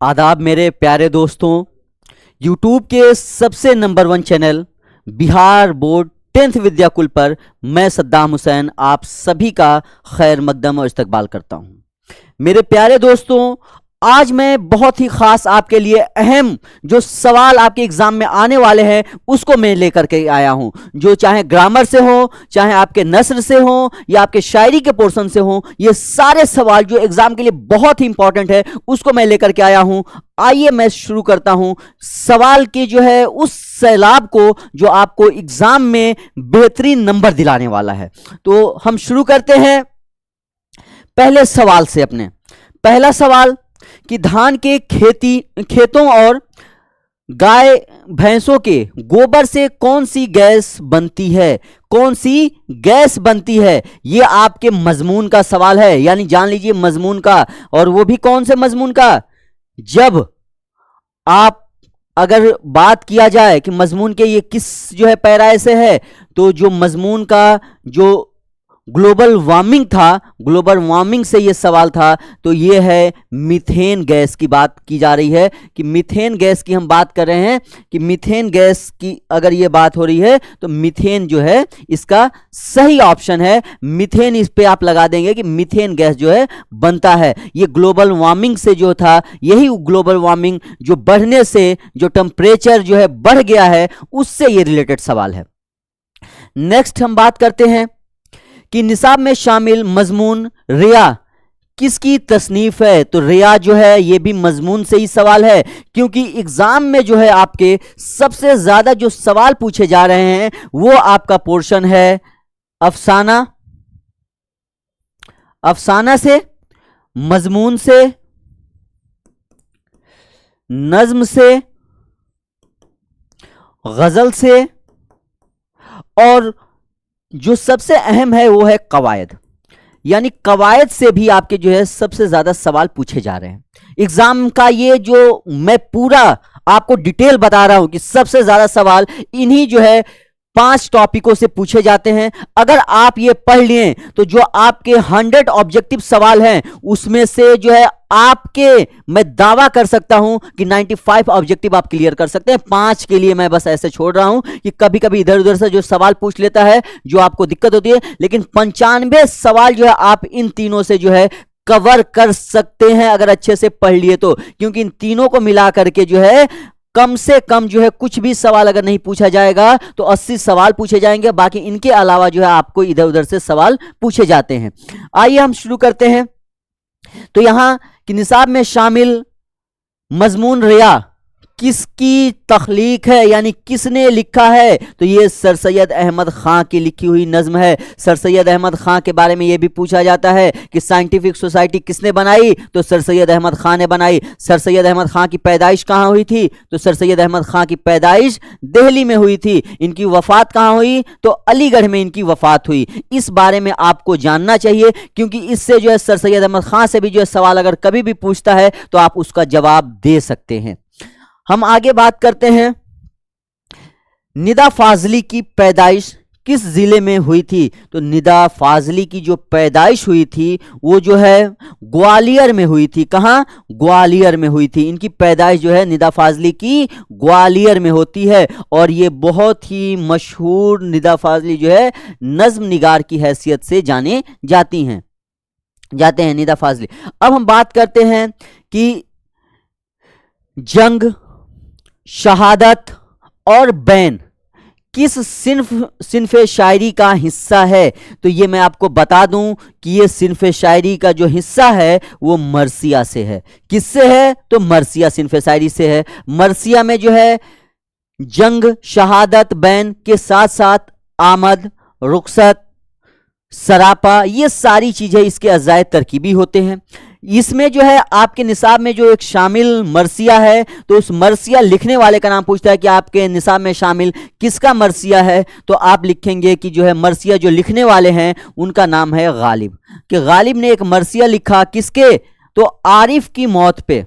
आदाब मेरे प्यारे दोस्तों। यूट्यूब के सबसे number 1 channel Bihar board 10th Vidyakul पर मैं सद्दाम हुसैन आप सभी का खैर मकदम और इस्तकबाल करता हूं। मेरे प्यारे दोस्तों, आज मैं बहुत ही खास आपके लिए अहम जो सवाल आपके एग्जाम में आने वाले हैं उसको मैं लेकर के आया हूं, जो चाहे ग्रामर से हो, चाहे आपके नस्र से हो या आपके शायरी के पोर्शन से हो, ये सारे सवाल जो एग्जाम के लिए बहुत ही इंपॉर्टेंट है उसको मैं लेकर के आया हूं। आइए मैं शुरू करता हूं सवाल के जो है उस सैलाब को जो आपको एग्जाम में बेहतरीन नंबर दिलाने वाला है। तो हम शुरू करते हैं पहले सवाल से। अपने पहला सवाल कि धान के खेतों और गाय भैंसों के गोबर से कौन सी गैस बनती है? कौन सी गैस बनती है? यह आपके मजमून का सवाल है, यानी जान लीजिए मजमून का। और वो भी कौन से मजमून का? जब आप अगर बात किया जाए कि मजमून के ये किस जो है पैराए से है, तो जो मजमून का जो ग्लोबल वार्मिंग था, ग्लोबल वार्मिंग से ये सवाल था, तो ये है मीथेन गैस की बात की जा रही है कि मीथेन गैस की हम बात कर रहे हैं कि मीथेन गैस की अगर ये बात हो रही है तो मीथेन जो है इसका सही ऑप्शन है। मीथेन इस पे आप लगा देंगे कि मीथेन गैस जो है बनता है। ये ग्लोबल वार्मिंग से जो था, यही ग्लोबल वार्मिंग जो बढ़ने से जो टेम्परेचर जो है बढ़ गया है उससे ये रिलेटेड सवाल है। नेक्स्ट हम बात करते हैं कि निसाब में शामिल मजमून रिया किसकी तसनीफ है? तो रिया जो है ये भी मजमून से ही सवाल है, क्योंकि एग्जाम में जो है आपके सबसे ज्यादा जो सवाल पूछे जा रहे हैं वो आपका पोर्शन है अफसाना। अफसाना से, मजमून से, नज्म से, गजल से, और जो सबसे अहम है वो है कवायद। यानी कवायद से भी आपके जो है सबसे ज्यादा सवाल पूछे जा रहे हैं एग्जाम का। ये जो मैं पूरा आपको डिटेल बता रहा हूं कि सबसे ज्यादा सवाल इन्हीं जो है 5 टॉपिकों से पूछे जाते हैं। अगर आप ये पढ़ लिए तो जो आपके 100 ऑब्जेक्टिव सवाल हैं उसमें से जो है आपके, मैं दावा कर सकता हूं कि 95 ऑब्जेक्टिव आप क्लियर कर सकते हैं। 5 के लिए मैं बस ऐसे छोड़ रहा हूं कि कभी कभी इधर उधर से जो सवाल पूछ लेता है जो आपको दिक्कत होती है, लेकिन 95 सवाल जो है आप इन तीनों से जो है कवर कर सकते हैं अगर अच्छे से पढ़ लिए तो। क्योंकि इन तीनों को मिला करके जो है कम से कम जो है कुछ भी सवाल अगर नहीं पूछा जाएगा तो 80 सवाल पूछे जाएंगे। बाकी इनके अलावा जो है आपको इधर उधर से सवाल पूछे जाते हैं। आइए हम शुरू करते हैं। तो यहां कि निसाब में शामिल मजमून रिया किसकी तख्लीक है, यानी किसने लिखा है? तो ये सर सैयद अहमद खां की लिखी हुई नज्म है। सर सैयद अहमद खां के बारे में ये भी पूछा जाता है कि साइंटिफिक सोसाइटी किसने बनाई? तो सर सैयद अहमद खां ने बनाई। सर सैयद अहमद खां की पैदाइश कहाँ हुई थी? तो सर सैयद अहमद खां की पैदाइश दिल्ली में हुई थी। इनकी वफात कहाँ हुई? तो अलीगढ़ में इनकी वफात हुई। इस बारे में आपको जानना चाहिए, क्योंकि इससे जो है सर सैयद अहमद खां से भी जो है सवाल अगर कभी भी पूछता है तो आप उसका जवाब दे सकते हैं। हम आगे बात करते हैं, निदा फाजली की पैदाइश किस जिले में हुई थी? तो निदा फाजली की जो पैदाइश हुई थी वो जो है ग्वालियर में हुई थी। कहां? ग्वालियर में हुई थी। इनकी पैदाइश जो है निदा फाजली की ग्वालियर में होती है। और ये बहुत ही मशहूर निदा फाजली जो है नज्म निगार की हैसियत से जाने जाते हैं निदा फाजली। अब हम बात करते हैं कि जंग, शहादत और बैन किस सिन्फ शायरी का हिस्सा है? तो ये मैं आपको बता दूं कि ये सिन्फ शायरी का जो हिस्सा है वो मरसिया से है। किससे है? तो मरसिया सिन्फ शायरी से है। मरसिया में जो है जंग, शहादत, बैन के साथ साथ आमद, रुखसत, सरापा, ये सारी चीजें इसके अजाए तरकीबी होते हैं। इसमें जो है आपके निसाब में जो एक शामिल मरसिया है, तो उस मरसिया लिखने वाले का नाम पूछता है कि आपके निसाब में शामिल किसका मरसिया है? तो आप लिखेंगे कि जो है मरसिया जो लिखने वाले हैं उनका नाम है गालिब। कि गालिब ने एक मरसिया लिखा किसके? तो आरिफ की मौत पे।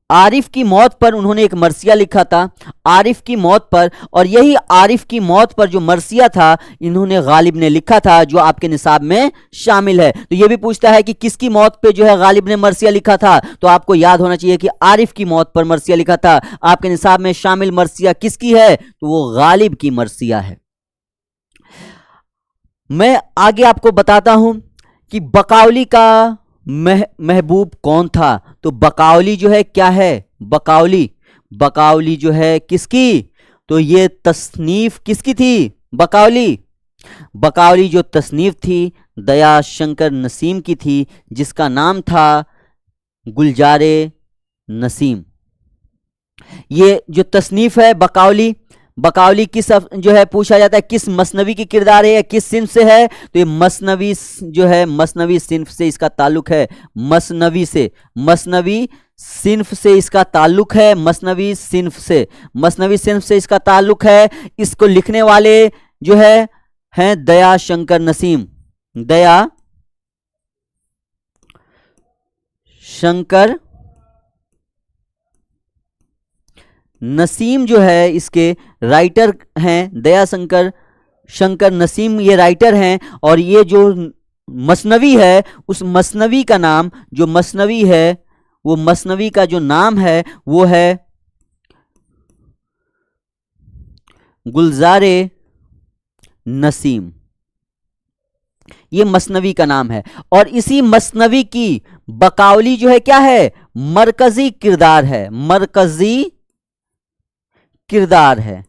आरिफ की मौत पर उन्होंने एक मरसिया लिखा था, आरिफ की मौत पर, और यही आरिफ की मौत पर जो मरसिया था इन्होंने गालिब ने लिखा था, जो आपके निसाब में शामिल है। तो ये भी पूछता है कि किसकी मौत पे जो है गालिब ने मरसिया लिखा था, तो आपको याद होना चाहिए कि आरिफ की मौत पर मरसिया लिखा था। आपके निसाब में शामिल मरसिया किसकी है, तो वो गालिब की मरसिया है। मैं आगे आपको बताता हूं कि बकावली का महबूब कौन था। तो बकावली जो है क्या है, बकावली, बकावली जो है किसकी, तो ये तसनीफ किसकी थी, बकावली, बकावली जो तसनीफ थी दया शंकर नसीम की थी, जिसका नाम था गुलजारे नसीम। ये जो तसनीफ है बकावली, बकावली किस जो है पूछा जाता है किस मसनवी की किरदार है या किस सिन्फ से है, तो ये मसनवी जो है मसनवी सिन्फ से इसका ताल्लुक है, मसनवी से, मसनवी सिन्फ से इसका ताल्लुक है, मसनवी सिन्फ से, मसनवी सिन्फ से इसका ताल्लुक है। इसको लिखने वाले जो है हैं दया शंकर नसीम, दया शंकर नसीम जो है इसके राइटर हैं, दया शंकर नसीम ये राइटर हैं। और ये जो मसनवी है उस मसनवी का नाम, जो मसनवी है वो मसनवी का जो नाम है वो है गुलजारे नसीम, ये मसनवी का नाम है। और इसी मसनवी की बकावली जो है क्या है, मरकजी किरदार है, मरकजी किरदार है,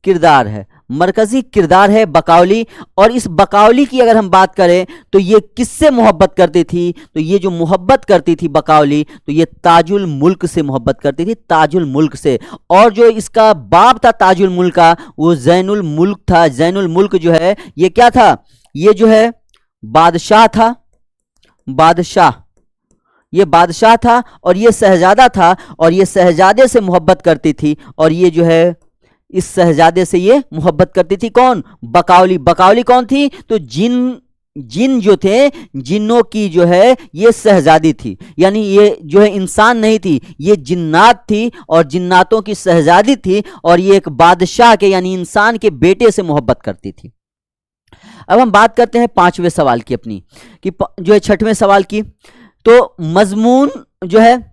किरदार है, मरकजी किरदार है बकावली। और इस बकावली की अगर हम बात करें तो ये किससे मोहब्बत करती थी, तो ये जो मोहब्बत करती थी बकावली, तो ये ताजुल मुल्क से मोहब्बत करती थी, ताजुल मुल्क से। और जो इसका बाप था ताजुल मुल्क का वो जैनुल मुल्क था। जैनुल मुल्क जो है ये क्या था, ये जो है बादशाह था, बादशाह, ये बादशाह था और ये शहजादा था, और ये शहजादे से मोहब्बत करती थी। और ये जो है इस शहजादे से ये मोहब्बत करती थी कौन, बकावली। बकावली कौन थी, तो जिन जो थे जिन्नों की जो है ये शहजादी थी, यानी ये जो है इंसान नहीं थी, ये जिन्नात थी और जिन्नातों की शहजादी थी। और ये एक बादशाह के यानी इंसान के बेटे से मोहब्बत करती थी। अब हम बात करते हैं पांचवें सवाल की अपनी, कि जो है छठवें सवाल की। तो मजमून जो है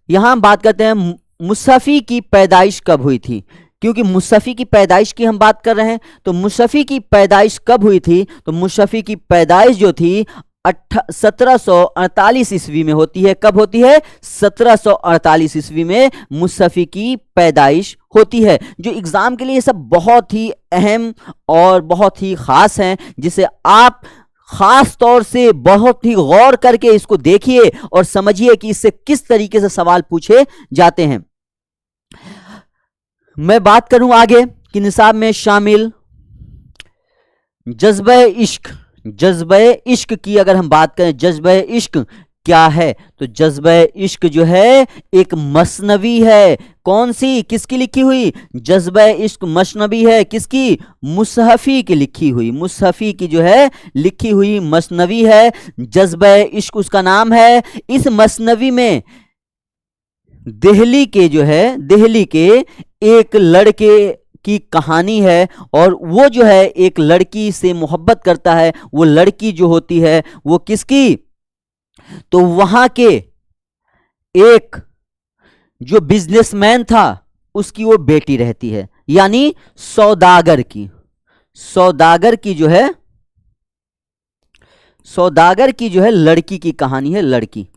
यहां हम बात करते हैं मुसफ़ी की पैदाइश कब हुई थी, क्योंकि मुसफ़ी की पैदाइश की हम बात कर रहे हैं। तो मुसफ़ी की पैदाइश कब हुई थी, तो मुसफ़ी की पैदाइश जो थी 1748 ईस्वी में होती है। कब होती है, 1748 ईस्वी में मुसफ़ी की पैदाइश होती है। जो एग्जाम के लिए ये सब बहुत ही अहम और बहुत ही खास हैं, जिसे आप खास तौर से बहुत ही गौर करके इसको देखिए और समझिए कि इससे किस तरीके से सवाल पूछे जाते हैं। मैं बात करूं आगे कि निसाब में शामिल जज्बे इश्क, जज्बे इश्क की अगर हम बात करें, जज्बे इश्क क्या है, तो जज्बे इश्क जो है एक मसनवी है। कौन सी, किसकी लिखी हुई, जज्बे इश्क मसनवी है, किसकी, मुसहफी की लिखी हुई, मुसहफी की जो है लिखी हुई मसनवी है। जज्बे इश्क उसका नाम है। इस मसनवी में दिल्ली के जो है, दिल्ली के एक लड़के की कहानी है, और वो जो है एक लड़की से मोहब्बत करता है। वो लड़की जो होती है वो किसकी, तो वहां के एक जो बिजनेसमैन था उसकी वो बेटी रहती है, यानी सौदागर की, सौदागर की जो है, सौदागर की जो है लड़की की कहानी है। लड़की,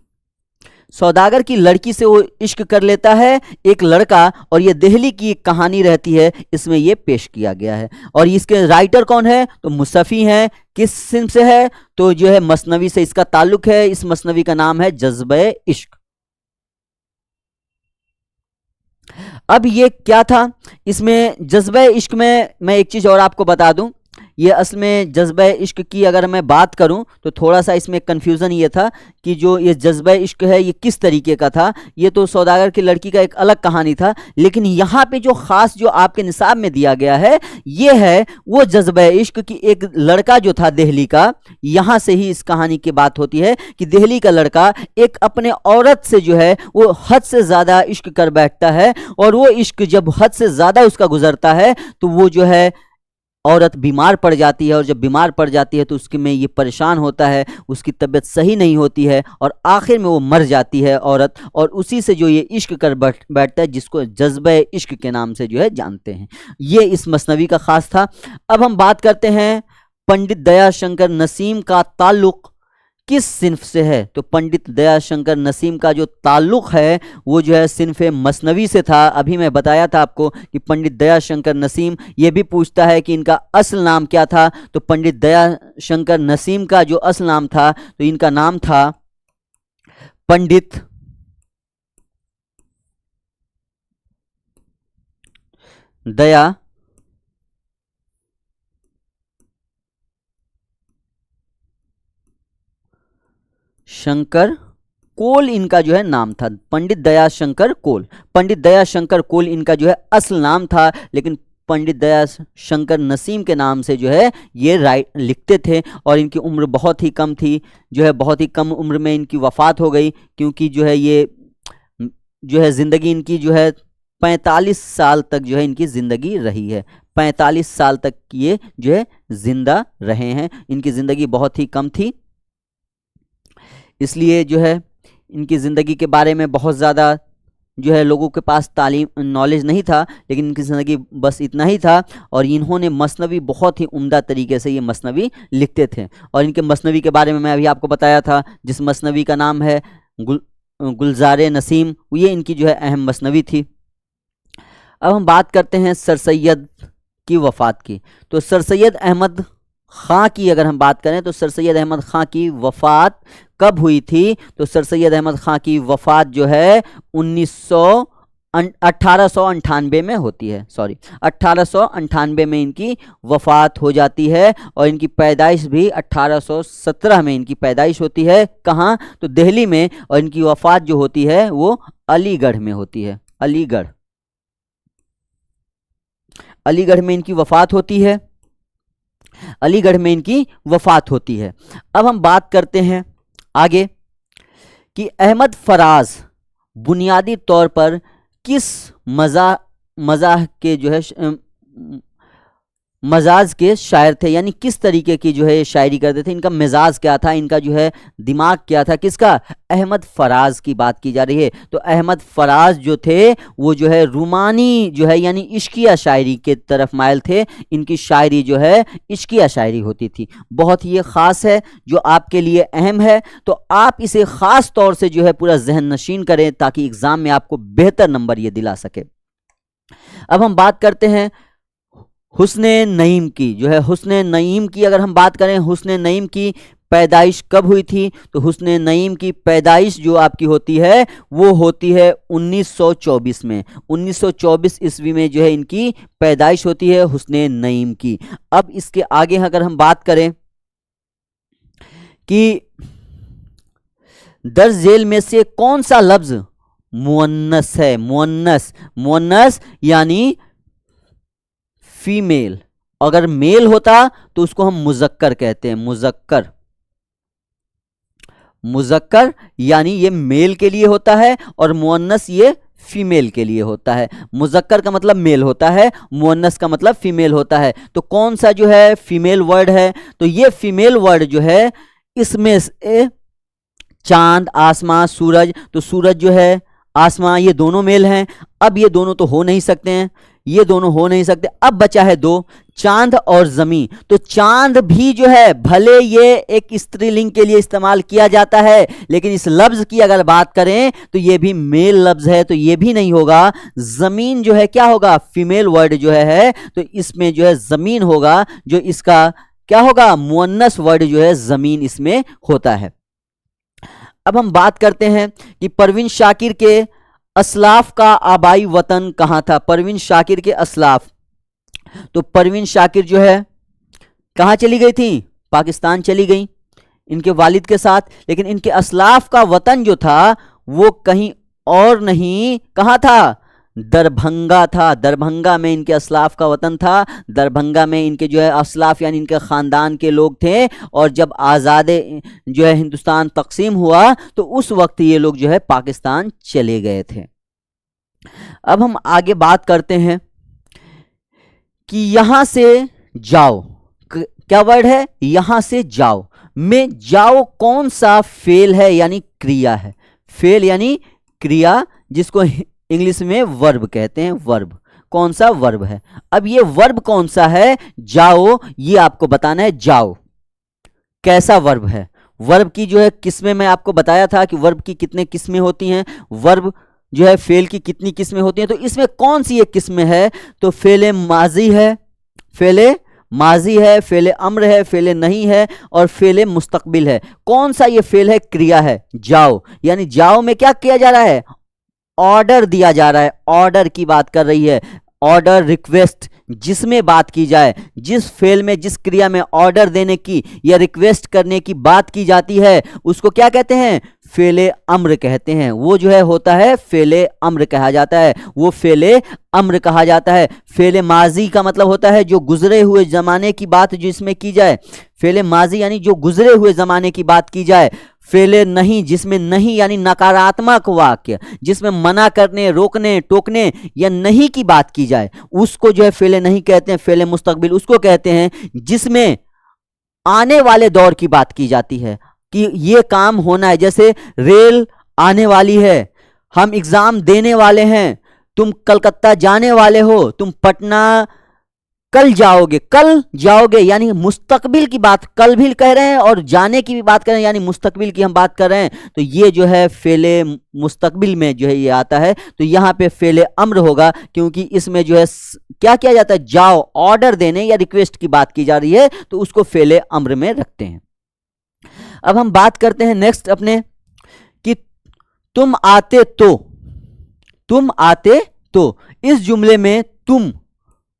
सौदागर की लड़की से वो इश्क कर लेता है एक लड़का, और ये दिल्ली की एक कहानी रहती है, इसमें ये पेश किया गया है। और इसके राइटर कौन है, तो मुसफ़ी हैं। किस सिन्फ से है, तो जो है मसनवी से इसका ताल्लुक है। इस मसनवी का नाम है जज्बे इश्क। अब ये क्या था, इसमें जज्बे इश्क में मैं एक चीज और आपको बता दूं ये असल में जज्बा इश्क की अगर मैं बात करूं तो थोड़ा सा इसमें कन्फ्यूज़न ये था कि जो ये जज्बा इश्क है ये किस तरीके का था। ये तो सौदागर की लड़की का एक अलग कहानी था, लेकिन यहाँ पे जो ख़ास जो आपके निसाब में दिया गया है ये है वो जज्बा इश्क की एक लड़का जो था दिल्ली का। यहाँ से ही इस कहानी की बात होती है कि दिल्ली का लड़का एक अपने औरत से जो है वो हद से ज़्यादा इश्क कर बैठता है, और वो इश्क जब हद से ज़्यादा उसका गुजरता है तो वो जो है औरत बीमार पड़ जाती है, और जब बीमार पड़ जाती है तो उसके में ये परेशान होता है, उसकी तबीयत सही नहीं होती है और आखिर में वो मर जाती है औरत। और उसी से जो ये इश्क कर बैठता है जिसको जज्बा इश्क के नाम से जो है जानते हैं। ये इस मसनवी का ख़ास था। अब हम बात करते हैं पंडित दयाशंकर नसीम का ताल्लुक़ किस सिन्फ से है। तो पंडित दयाशंकर नसीम का जो ताल्लुक़ है वो जो है सिन्फ मसनवी से था। अभी मैं बताया था आपको कि पंडित दयाशंकर नसीम, ये भी पूछता है कि इनका असल नाम क्या था। तो पंडित दयाशंकर नसीम का जो असल नाम था तो इनका नाम था पंडित दया शंकर कोल, इनका जो है नाम था पंडित दयाशंकर कोल। पंडित दयाशंकर कोल इनका जो है असल नाम था, लेकिन पंडित दयाशंकर नसीम के नाम से जो है ये लिखते थे। और इनकी उम्र बहुत ही कम थी, जो है बहुत ही कम उम्र में इनकी वफ़ात हो गई, क्योंकि जो है ये जो है ज़िंदगी इनकी जो है 45 साल तक जो है इनकी ज़िंदगी रही है। 45 साल तक ये जो है ज़िंदा रहे हैं। इनकी ज़िंदगी बहुत ही कम थी, इसलिए जो है इनकी ज़िंदगी के बारे में बहुत ज़्यादा जो है लोगों के पास तालीम नॉलेज नहीं था, लेकिन इनकी ज़िंदगी बस इतना ही था। और इन्होंने मसनवी बहुत ही उम्दा तरीके से ये मसनवी लिखते थे। और इनके मसनवी के बारे में मैं अभी आपको बताया था, जिस मसनवी का नाम है गुलजार नसीम, ये इनकी जो है अहम मसनवी थी। अब हम बात करते हैं सर सैयद की वफ़ात की। तो सर सैयद अहमद ख़ां की अगर हम बात करें तो सर सैयद अहमद ख़ां की वफ़ात कब हुई थी। तो सर सैयद अहमद ख़ां की वफ़ात जो है 1898 में होती है। 1898 में इनकी वफ़ात हो जाती है। और इनकी पैदाइश भी 1817 में इनकी पैदाइश होती है। कहाँ? तो दिल्ली में। और इनकी वफ़ात जो होती है वो अलीगढ़ में होती है। अलीगढ़ में इनकी वफ़ात होती है। अलीगढ़ में इनकी वफ़ात होती है। अब हम बात करते हैं आगे कि अहमद फराज बुनियादी तौर पर किस मज़ाह के जो है मजाज के शायर थे, यानी किस तरीके की जो है शायरी करते थे, इनका मिजाज क्या था, इनका जो है दिमाग क्या था, किसका? अहमद फराज की बात की जा रही है। तो अहमद फराज जो थे वो जो है रूमानी जो है यानी इश्किया शायरी के तरफ मायल थे। इनकी शायरी जो है इश्किया शायरी होती थी। बहुत ही ख़ास है जो आपके लिए अहम है, तो आप इसे ख़ास तौर से जो है पूरा जहन नशीन करें ताकि एग्ज़ाम में आपको बेहतर नंबर ये दिला सके। अब हम बात करते हैं हुस्ने नईम की। जो है हुस्ने नईम की अगर हम बात करें, हुस्ने नईम की पैदाइश कब हुई थी। तो हुस्ने नईम की पैदाइश जो आपकी होती है वो होती है 1924 में। 1924 ईस्वी में जो है इनकी पैदाइश होती है हुस्ने नईम की। अब इसके आगे अगर हम बात करें कि दर्ज झेल में से कौन सा लफ्ज मुअन्नस है। मुअन्नस यानी फीमेल। अगर मेल होता तो उसको हम मुजक्कर कहते हैं। मुजक्कर यानी ये मेल के लिए होता है और मुअन्नस ये फीमेल के लिए होता है। मुजक्कर का मतलब मेल होता है, मुअन्नस का मतलब फीमेल होता है। तो कौन सा जो है फीमेल वर्ड है? तो ये फीमेल वर्ड जो है इसमें से चांद, आसमां, सूरज, तो सूरज जो है, आसमां, ये दोनों मेल हैं। अब ये दोनों तो हो नहीं सकते हैं, ये दोनों हो नहीं सकते। अब बचा है दो, चांद और जमीन। तो चांद भी जो है भले ये एक स्त्रीलिंग के लिए इस्तेमाल किया जाता है, लेकिन इस लफ्ज की अगर बात करें तो ये भी मेल लफ्ज है, तो ये भी नहीं होगा। जमीन जो है क्या होगा? फीमेल वर्ड जो है, तो इसमें जो है जमीन होगा, जो इसका क्या होगा? मुअन्नस वर्ड जो है जमीन इसमें होता है। अब हम बात करते हैं कि परवीन शाकिर के असलाफ का आबाई वतन कहाँ था। परवीन शाकिर के असलाफ, तो परवीन शाकिर जो है कहाँ चली गई थी? पाकिस्तान चली गई इनके वालिद के साथ। लेकिन इनके असलाफ का वतन जो था वो कहीं और नहीं, कहाँ था? दरभंगा था। दरभंगा में इनके असलाफ का वतन था। दरभंगा में इनके जो है असलाफ यानी इनके ख़ानदान के लोग थे। और जब आज़ाद जो है हिंदुस्तान तकसीम हुआ तो उस वक्त ये लोग जो है पाकिस्तान चले गए थे। अब हम आगे बात करते हैं कि यहां से जाओ, क्या वर्ड है? यहां से जाओ में जाओ कौन सा फेल है यानी क्रिया है? फेल यानी क्रिया, जिसको इंग्लिश में वर्ब कहते हैं। वर्ब कौन सा? वर्ब है। अब ये वर्ब कौन सा है? जाओ, ये आपको बताना है। जाओ कैसा वर्ब है? वर्ब की जो है किस्में मैं आपको बताया था कि वर्ब की कितने किस्में होती हैं, वर्ब जो है फेल की कितनी किस्में होती हैं। तो इसमें कौन सी एक किस्में है? तो फेले माजी है, फेले माजी है, फेले अम्र है, फेले नहीं है और फेले मुस्तकबिल है। कौन सा ये फेल है? क्रिया है। जाओ यानी जाओ में क्या किया जा रहा है? ऑर्डर दिया जा रहा है। ऑर्डर की बात कर रही है। ऑर्डर, रिक्वेस्ट, जिसमें बात की जाए, जिस फेल में, जिस क्रिया में ऑर्डर देने की या रिक्वेस्ट करने की बात की जाती है उसको क्या कहते हैं? फेले अम्र कहते हैं। वो जो है होता है फेले अम्र कहा जाता है, वो फेले अम्र कहा जाता है। फेले माजी का मतलब होता है जो गुजरे हुए जमाने की बात जिसमें की जाए। फेले माजी यानी जो गुजरे हुए जमाने की बात की जाए। फेले नहीं, जिसमें नहीं यानी नकारात्मक वाक्य, जिसमें मना करने, रोकने, टोकने या नहीं की बात की जाए, उसको जो है फेले नहीं कहते हैं। फेले मुस्तकबिल उसको कहते हैं जिसमें आने वाले दौर की बात की जाती है कि ये काम होना है। जैसे रेल आने वाली है, हम एग्जाम देने वाले हैं, तुम कलकत्ता जाने वाले हो, तुम पटना कल जाओगे, कल जाओगे यानी मुस्तकबिल की बात कल भी कह रहे हैं और जाने की भी बात कर रहे हैं यानी मुस्तकबिल की हम बात कर रहे हैं। तो ये जो है फेले मुस्तकबिल में जो है ये आता है। तो यहाँ पे फेले अम्र होगा क्योंकि इसमें जो है क्या किया जाता है? जाओ, ऑर्डर देने या रिक्वेस्ट की बात की जा रही है तो उसको फेले अम्र में रखते हैं। अब हम बात करते हैं नेक्स्ट अपने कि तुम आते तो। तुम आते तो इस जुमले में तुम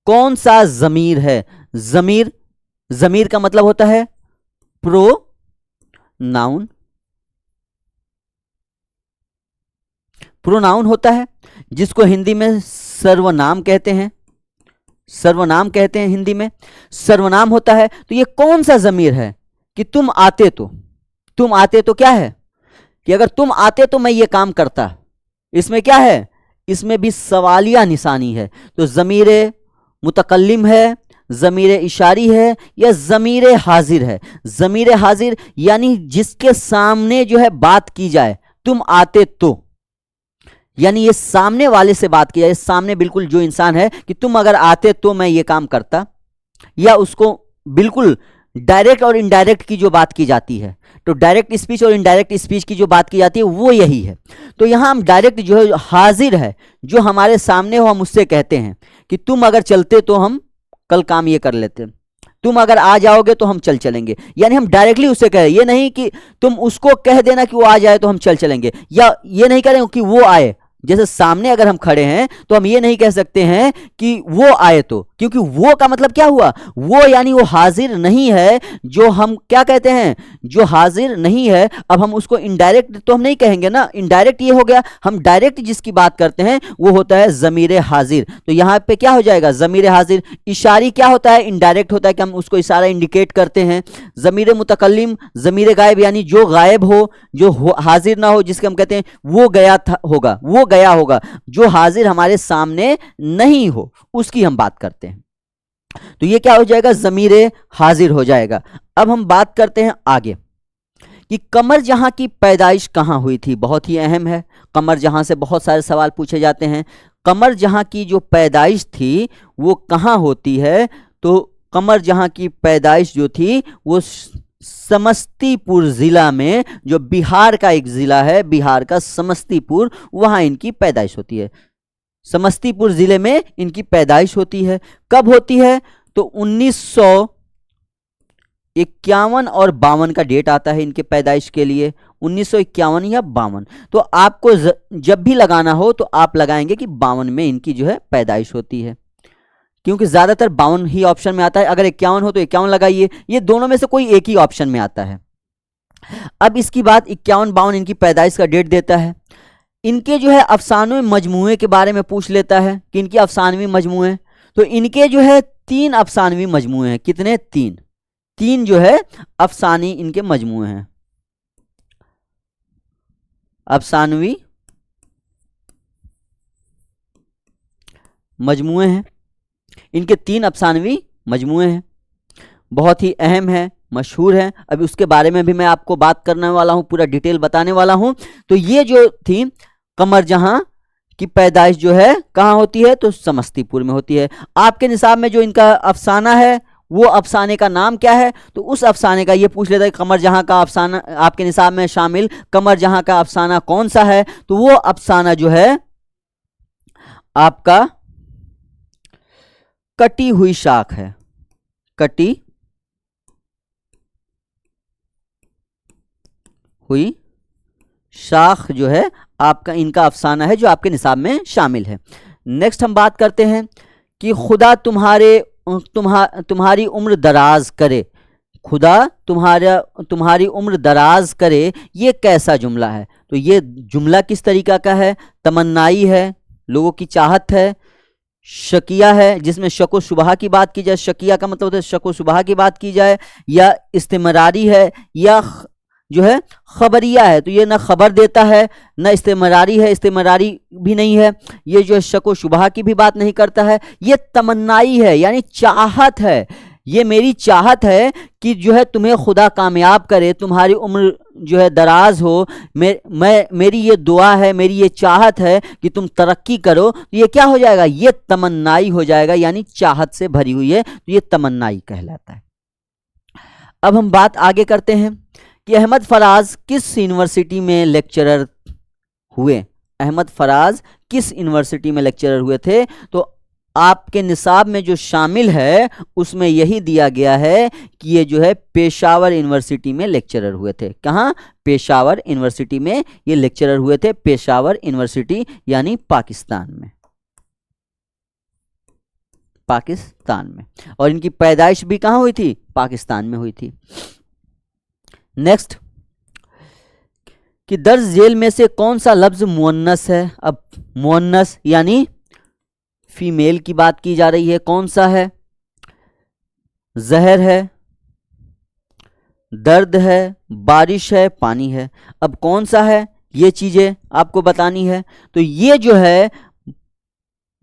कौन सा जमीर है? जमीर, जमीर का मतलब होता है प्रो नाउन। प्रोनाउन होता है जिसको हिंदी में सर्वनाम कहते हैं। सर्वनाम कहते हैं हिंदी में, सर्वनाम होता है। तो ये कौन सा जमीर है कि तुम आते तो? तुम आते तो क्या है कि अगर तुम आते तो मैं ये काम करता। इसमें क्या है? इसमें भी सवालिया निशानी है। तो जमीरे मुतकल्लिम है, ज़मीर इशारी है या ज़मीर हाजिर है? ज़मीर हाजिर यानी जिसके सामने जो है बात की जाए। तुम आते तो यानी ये सामने वाले से बात की जाए, सामने बिल्कुल जो इंसान है कि तुम अगर आते तो मैं ये काम करता, या उसको बिल्कुल डायरेक्ट और इनडायरेक्ट की जो बात की जाती है। तो डायरेक्ट स्पीच और इनडायरेक्ट स्पीच की जो बात की जाती है वो यही है। तो यहां हम डायरेक्ट जो है हाजिर है, जो हमारे सामने हो, हम उससे कहते हैं कि तुम अगर चलते तो हम कल काम ये कर लेते, तुम अगर आ जाओगे तो हम चल चलेंगे। यानी हम डायरेक्टली उससे कह, ये नहीं कि तुम उसको कह देना कि वो आ जाए तो हम चल चलेंगे, या ये नहीं करें कि वो आए। जैसे सामने अगर हम खड़े हैं तो हम ये नहीं कह सकते हैं कि वो आए तो, क्योंकि वो का मतलब क्या हुआ? वो यानी वो हाजिर नहीं है। जो हम क्या कहते हैं? जो हाजिर नहीं है। अब हम उसको इनडायरेक्ट तो हम नहीं कहेंगे ना, इनडायरेक्ट ये हो गया। हम डायरेक्ट जिसकी बात करते हैं वो होता है ज़मीर हाजिर। तो यहाँ पे क्या हो जाएगा? ज़मीर हाजिर। इशारी क्या होता है? इनडायरेक्ट होता है कि हम उसको इशारा इंडिकेट करते हैं। ज़मीर मुतकल्लिम, ज़मीर गायब यानी जो गायब हो, जो हाजिर ना हो, जिसके हम कहते हैं वो गया था होगा, वो गया होगा। जो हाजिर हमारे सामने नहीं हो उसकी हम बात करते हैं। तो ये क्या हो जाएगा? ज़मीर हाजिर हो जाएगा। अब हम बात करते हैं आगे कि कमर जहां की पैदाइश कहां हुई थी। बहुत ही अहम है। कमर जहां से बहुत सारे सवाल पूछे जाते हैं। कमर जहां की जो पैदाइश थी वो कहां होती है? तो कमर जहां की पैदाइश जो थी वो समस्तीपुर जिला में, जो बिहार का एक जिला है, बिहार का समस्तीपुर, वहां इनकी पैदाइश होती है। समस्तीपुर जिले में इनकी पैदाइश होती है। कब होती है? तो 1951 और 52 का डेट आता है इनके पैदाइश के लिए, 1951 या 52। तो आपको जब भी लगाना हो तो आप लगाएंगे कि 52 में इनकी जो है पैदाइश होती है। क्योंकि ज्यादातर 52 ही ऑप्शन में आता है। अगर 51 हो तो 51 लगाइए, ये दोनों में से कोई एक ही ऑप्शन में आता है। अब इसकी बात 51 52 इनकी पैदाइश का डेट देता है। इनके जो है अफसानवी मजमूए के बारे में पूछ लेता है कि इनकी अफसानवी मजमूए, तो इनके जो है 3 अफसानवी मजमूए हैं। कितने? 3 जो है अफसानी इनके मजमूए हैं, अफसानवी मजमूए हैं। इनके 3 अफसानवी मजमूए हैं, बहुत ही अहम है, मशहूर है। अभी उसके बारे में भी मैं आपको बात करने वाला हूं, पूरा डिटेल बताने वाला हूं। तो ये जो थी कमर जहां की पैदाइश जो है कहां होती है? तो समस्तीपुर में होती है। आपके निसाब में जो इनका अफसाना है वो अफसाने का नाम क्या है? तो उस अफसाने का ये पूछ लेता है कमर जहां का अफसाना आपके निसाब में शामिल कमर जहां का अफसाना कौन सा है? तो वो अफसाना जो है आपका कटी हुई शाख है। कटी हुई शाख जो है आपका इनका अफसाना है जो आपके निसाब में शामिल है। नेक्स्ट हम बात करते हैं कि खुदा तुम्हारी उम्र दराज करे। खुदा तुम्हारी उम्र दराज करे, ये कैसा जुमला है? तो ये जुमला किस तरीका का है? तमन्नाई है, लोगों की चाहत है, शकिया है जिसमें शको शुबहा की बात की जाए, शकिया का मतलब होता है शको शुबहा की बात की जाए, या इस्तिमरारी है, या जो है खबरिया है। तो ये ना खबर देता है ना इस्तिमरारी है, इस्तिमरारी भी नहीं है, ये जो शको शुबहा की भी बात नहीं करता है, ये तमन्नाई है यानी चाहत है। ये मेरी चाहत है कि जो है तुम्हें खुदा कामयाब करे, तुम्हारी उम्र जो है दराज हो। मेरी ये दुआ है, मेरी ये चाहत है कि तुम तरक्की करो। तो ये क्या हो जाएगा? ये तमन्नाई हो जाएगा, यानी चाहत से भरी हुई है, तो ये तमन्नाई कहलाता है। अब हम बात आगे करते हैं कि अहमद फराज किस यूनिवर्सिटी में लेक्चरर हुए? अहमद फराज किस यूनिवर्सिटी में लेक्चरर हुए थे? तो आपके निसाब में जो शामिल है उसमें यही दिया गया है कि ये जो है पेशावर यूनिवर्सिटी में लेक्चरर हुए थे। कहाँ? पेशावर यूनिवर्सिटी में ये लेक्चरर हुए थे। पेशावर यूनिवर्सिटी यानी पाकिस्तान में, पाकिस्तान में। और इनकी पैदाइश भी कहाँ हुई थी? पाकिस्तान में हुई थी। नेक्स्ट कि दर्ज जेल में से कौन सा लफ्ज मुअन्नस है? अब मुअन्नस यानी फीमेल की बात की जा रही है। कौन सा है? जहर है, दर्द है, बारिश है, पानी है। अब कौन सा है ये चीजें आपको बतानी है। तो ये जो है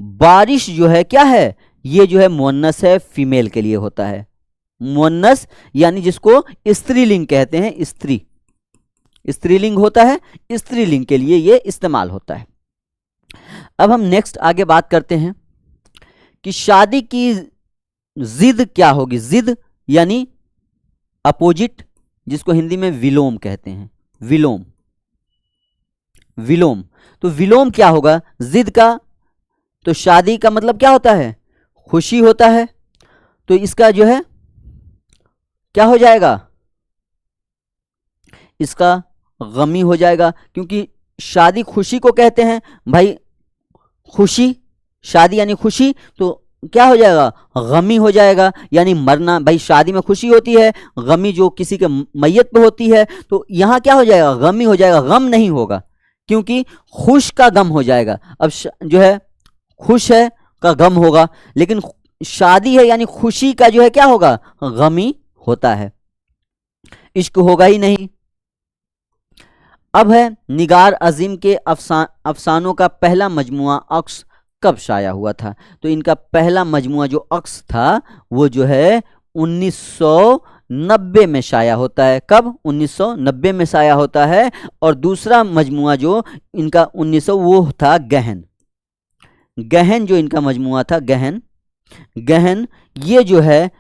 बारिश जो है क्या है? ये जो है मुअन्नस है, फीमेल के लिए होता है। मुअन्नस यानी जिसको स्त्रीलिंग कहते हैं, स्त्रीलिंग होता है, स्त्रीलिंग के लिए ये इस्तेमाल होता है। अब हम नेक्स्ट आगे बात करते हैं कि शादी की जिद क्या होगी? जिद यानी अपोजिट, जिसको हिंदी में विलोम कहते हैं। विलोम, विलोम। तो विलोम क्या होगा जिद का? तो शादी का मतलब क्या होता है? खुशी होता है। तो इसका जो है क्या हो जाएगा? इसका गमी हो जाएगा, क्योंकि शादी खुशी को कहते हैं भाई। खुशी, शादी यानी खुशी, तो क्या हो जाएगा? गमी हो जाएगा, यानी मरना। भाई शादी में खुशी होती है, गमी जो किसी के मैयत पे होती है, तो यहां क्या हो जाएगा? गमी हो जाएगा, गम नहीं होगा, क्योंकि खुश का गम हो जाएगा। अब जो है खुश है का गम होगा, लेकिन शादी है यानी खुशी का जो है क्या होगा? गमी होता है, इश्क होगा ही नहीं। अब है निगार अजीम के अफसानों का पहला मजमुआ अक्स कब शाया हुआ था? तो इनका पहला मजमुआ जो अक्स था वो जो है 1990 में शाया होता है। कब? 1990 में शाया होता है। और दूसरा मजमुआ जो इनका 1900 वो था गहन। गहन जो इनका मजमुआ था, गहन ये जो है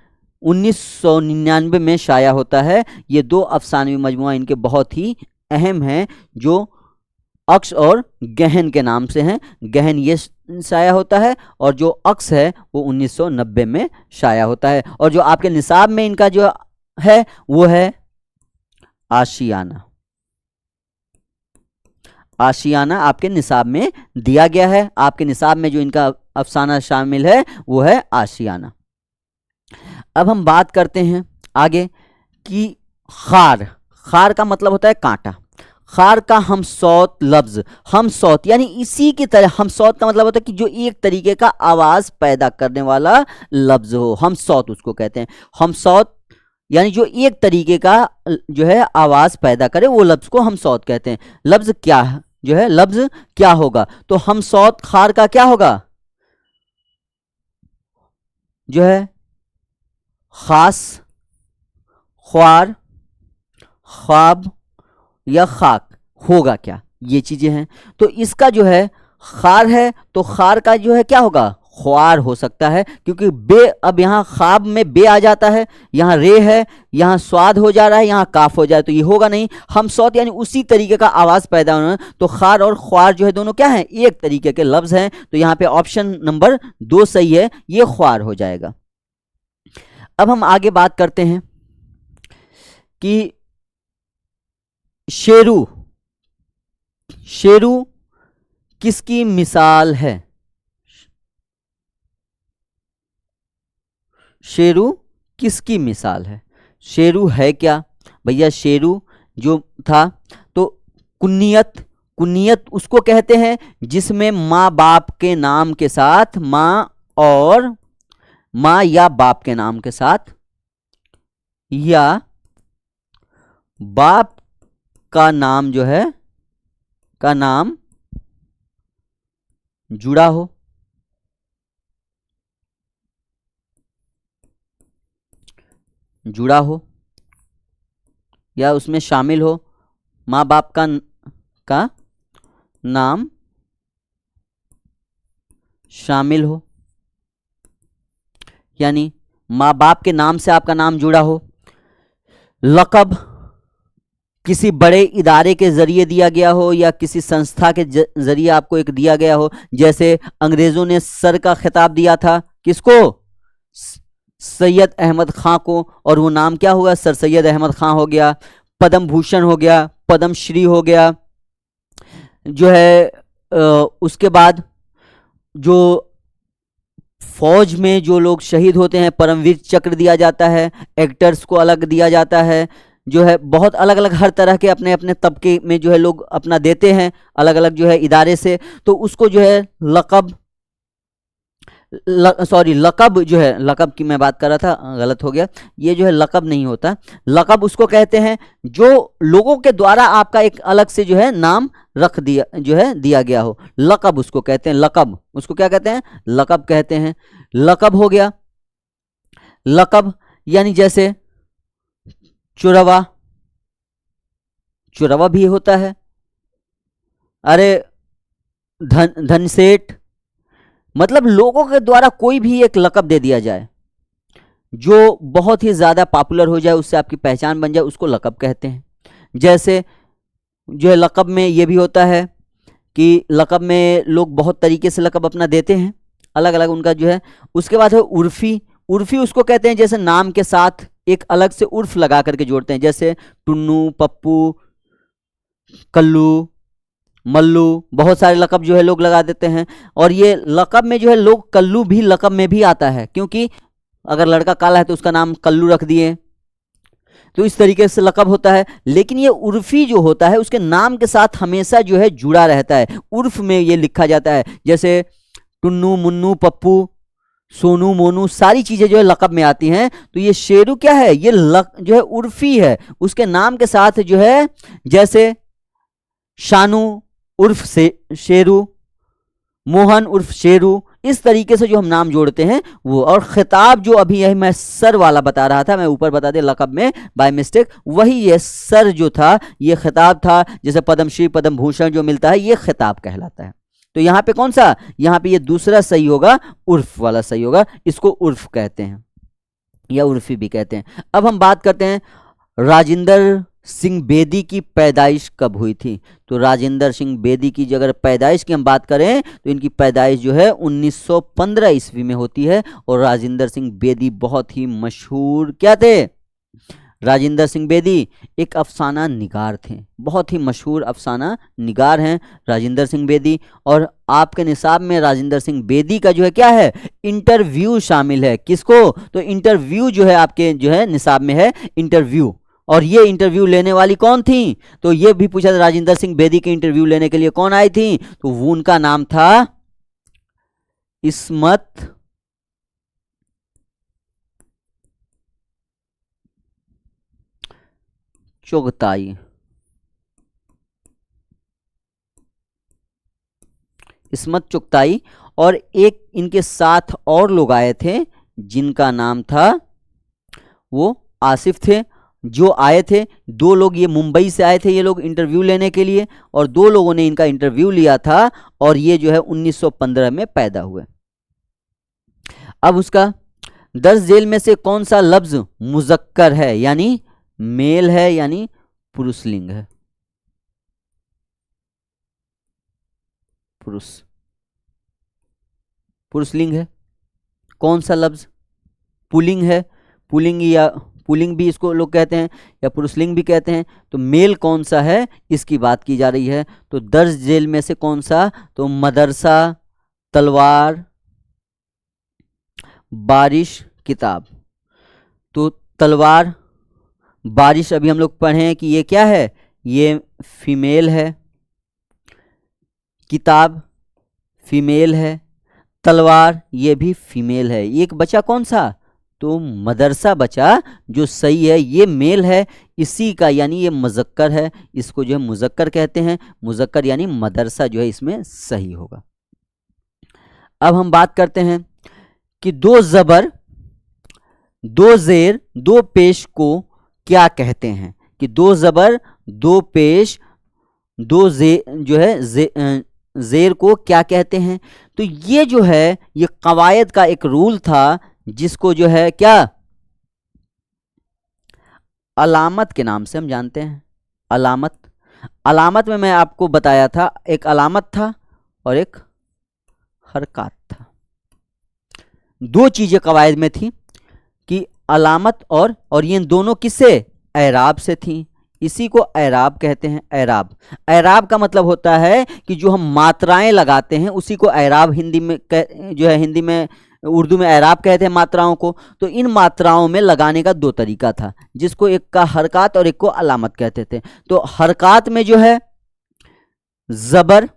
1999 में शाया होता है। ये दो अफसानवी मजमुआ इनके बहुत ही अहम हैं, जो अक्स और गहन के नाम से हैं। गहन ये शाया होता है और जो अक्स है वो 1990 में शाया होता है। और जो आपके निसाब में इनका जो है वो है आशियाना। आशियाना आपके निसाब में दिया गया है। आपके निसाब में जो इनका अफसाना शामिल है वो है आशियाना। अब हम बात करते हैं आगे कि खार, खार का मतलब होता है कांटा। खार का हमसौत लफ्ज, हमसौत यानी इसी की तरह, हमसौत का मतलब होता है कि जो एक तरीके का आवाज पैदा करने वाला लफ्ज हो, हमसौत उसको कहते हैं। हमसौत यानी जो एक तरीके का जो है आवाज पैदा करे वो लफ्ज को हमसौत कहते हैं। लफ्ज क्या जो है, लफ्ज क्या होगा, तो हमसौत खार का क्या होगा जो है, खास, ख्वार, ख्वाब या खाक होगा क्या, ये चीजें हैं। तो इसका जो है खार है तो खार का जो है क्या होगा, ख्वार हो सकता है, क्योंकि बे, अब यहाँ ख्वाब में बे आ जाता है, यहाँ रे है, यहाँ स्वाद हो जा रहा है, यहाँ काफ हो जाए, तो ये होगा नहीं। हमसौत यानी उसी तरीके का आवाज पैदा होना, तो खार और ख्वार जो है दोनों क्या है, एक तरीके के लफ्ज हैं। तो यहाँ पे ऑप्शन नंबर 2 सही है, ये ख्वार हो जाएगा। अब हम आगे बात करते हैं कि शेरू, शेरू किसकी मिसाल है, शेरू किसकी मिसाल है। शेरू है क्या भैया, शेरू जो था तो कुन्नियत, कुन्नियत उसको कहते हैं जिसमें माँ बाप के नाम के साथ, माँ और माँ या बाप के नाम के साथ या बाप का नाम जो है, का नाम जुड़ा हो, जुड़ा हो या उसमें शामिल हो, माँ बाप का नाम शामिल हो, यानी माँ बाप के नाम से आपका नाम जुड़ा हो। लक़ब किसी बड़े इदारे के जरिए दिया गया हो या किसी संस्था के जरिए आपको एक दिया गया हो, जैसे अंग्रेजों ने सर का खिताब दिया था किसको, सैयद अहमद खां को, और वो नाम क्या हुआ, सर सैयद अहमद खां हो गया। पद्म भूषण हो गया, पद्म श्री हो गया जो है। उसके बाद जो फौज में जो लोग शहीद होते हैं परमवीर चक्र दिया जाता है, एक्टर्स को अलग दिया जाता है, जो है बहुत अलग अलग हर तरह के अपने अपने तबके में जो है लोग अपना देते हैं अलग अलग जो है इदारे से, तो उसको जो है लक़ब, सॉरी लक़ब जो है, लक़ब की मैं बात कर रहा था, गलत हो गया, ये जो है लक़ब नहीं होता, लक़ब उसको कहते हैं जो लोगों के द्वारा आपका एक अलग से जो है नाम रख दिया, जो है दिया गया हो, लक़ब उसको कहते हैं, लक़ब उसको क्या कहते हैं, लक़ब कहते हैं। लक़ब हो गया, लक़ब यानी जैसे चुरवा, चुरवा भी होता है, अरे धनसेठ, मतलब लोगों के द्वारा कोई भी एक लक़ब दे दिया जाए जो बहुत ही ज़्यादा पॉपुलर हो जाए, उससे आपकी पहचान बन जाए, उसको लक़ब कहते हैं। जैसे जो है लक़ब में ये भी होता है कि लक़ब में लोग बहुत तरीके से लक़ब अपना देते हैं, अलग अलग उनका जो है। उसके बाद है उर्फ़ी, उर्फ़ी उसको कहते हैं जैसे नाम के साथ एक अलग से उर्फ लगा करके जोड़ते हैं, जैसे टुन्नू, पप्पू, कल्लू, मल्लू, बहुत सारे लक़ब जो है लोग लगा देते हैं। और ये लक़ब में जो है लोग, कल्लू भी लक़ब में भी आता है, क्योंकि अगर लड़का काला है तो उसका नाम कल्लू रख दिए, तो इस तरीके से लक़ब होता है। लेकिन ये उर्फ़ी जो होता है उसके नाम के साथ हमेशा जो है जुड़ा रहता है, उर्फ में ये लिखा जाता है, जैसे टुन्नू, मुन्नू, पप्पू, सोनू, मोनू, सारी चीजें जो है लक़ब में आती हैं। तो ये शेरू क्या है, ये जो है उर्फ़ी है, उसके नाम के साथ जो है, जैसे शानू उर्फ से शेरू, मोहन उर्फ शेरू, इस तरीके से जो हम नाम जोड़ते हैं वो। और खिताब जो अभी यही मैं सर वाला बता रहा था, मैं ऊपर बता दे लक़ब में बाय मिस्टेक, वही ये सर जो था ये खिताब था, जैसे पद्मश्री, पद्म भूषण जो मिलता है ये खिताब कहलाता है। तो यहाँ पे कौन सा, यहाँ पे ये दूसरा सही होगा, उर्फ वाला सही होगा, इसको उर्फ कहते हैं या उर्फी भी कहते हैं। अब हम बात करते हैं राजेंद्र सिंह बेदी की पैदाइश कब हुई थी। तो राजेंद्र सिंह बेदी की अगर पैदाइश की हम बात करें तो इनकी पैदाइश जो है 1915 ईस्वी में होती है। और राजेंद्र सिंह बेदी बहुत ही मशहूर क्या थे, राजेंद्र सिंह बेदी एक अफसाना निगार थे, बहुत ही मशहूर अफसाना निगार हैं राजेंद्र सिंह बेदी। और आपके निसाब में राजेंद्र सिंह बेदी का जो है क्या है, इंटरव्यू शामिल है। किसको? तो इंटरव्यू जो है आपके जो है निसाब में है इंटरव्यू। और ये इंटरव्यू लेने वाली कौन थी? तो ये भी पूछा था राजेंद्र सिंह बेदी के इंटरव्यू लेने के लिए कौन आई थी? तो वो उनका नाम था इस्मत चुगताई। इस्मत चुगताई। और एक इनके साथ और लोग आए थे जिनका नाम था, वो आसिफ थे। जो आए थे 2 लोग, ये मुंबई से आए थे ये लोग इंटरव्यू लेने के लिए, और 2 लोगों ने इनका इंटरव्यू लिया था, और ये जो है 1915 में पैदा हुए। अब उसका 10 जेल में से कौन सा लफ्ज मुजक्कर है, यानी मेल है, यानी पुरुषलिंग है? पुरुषलिंग है। कौन सा लफ्ज? पुलिंग है। पुलिंग या पुलिंग भी इसको लोग कहते हैं, या पुरुषलिंग भी कहते हैं। तो मेल कौन सा है इसकी बात की जा रही है। तो 10 जेल में से कौन सा? तो मदरसा, तलवार, बारिश, किताब। तो तलवार, बारिश अभी हम लोग पढ़े हैं कि ये क्या है, ये फीमेल है। किताब फीमेल है। तलवार ये भी फीमेल है। एक बचा कौन सा? तो मदरसा बचा, जो सही है, ये मेल है इसी का, यानी ये मुजक्कर है, इसको जो है मुजक्कर कहते हैं। मुजक्कर यानी मदरसा जो है इसमें सही होगा। अब हम बात करते हैं कि 2 ज़बर 2 ज़ेर 2 पेश को क्या कहते हैं। कि 2 ज़बर 2 पेश 2 जो है ज़ेर को क्या कहते हैं। तो ये जो है ये कवायद का एक रूल था, जिसको जो है क्या अलामत के नाम से हम जानते हैं। अलामत। अलामत में मैं आपको बताया था, एक अलामत था और एक हरकत था। 2 चीजें कवायद में थी कि अलामत और ये दोनों किससे? एराब से थी। इसी को एराब कहते हैं। एराब। एराब का मतलब होता है कि जो हम मात्राएं लगाते हैं उसी को एराब हिंदी में जो है हिंदी में उर्दू में एराब कहते हैं मात्राओं को। तो इन मात्राओं में लगाने का 2 तरीका था, जिसको एक का हरकत और एक को अलामत कहते थे। तो हरकत में जो है जबर,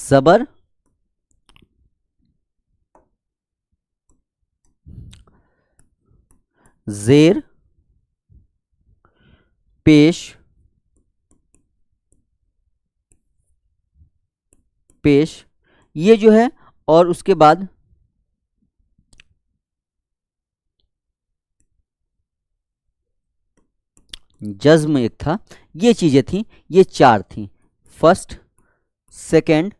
जबर, जेर, पेश, पेश, ये जो है, और उसके बाद जज्म एक था। ये चीजें थी, ये 4 थी। फर्स्ट, सेकंड,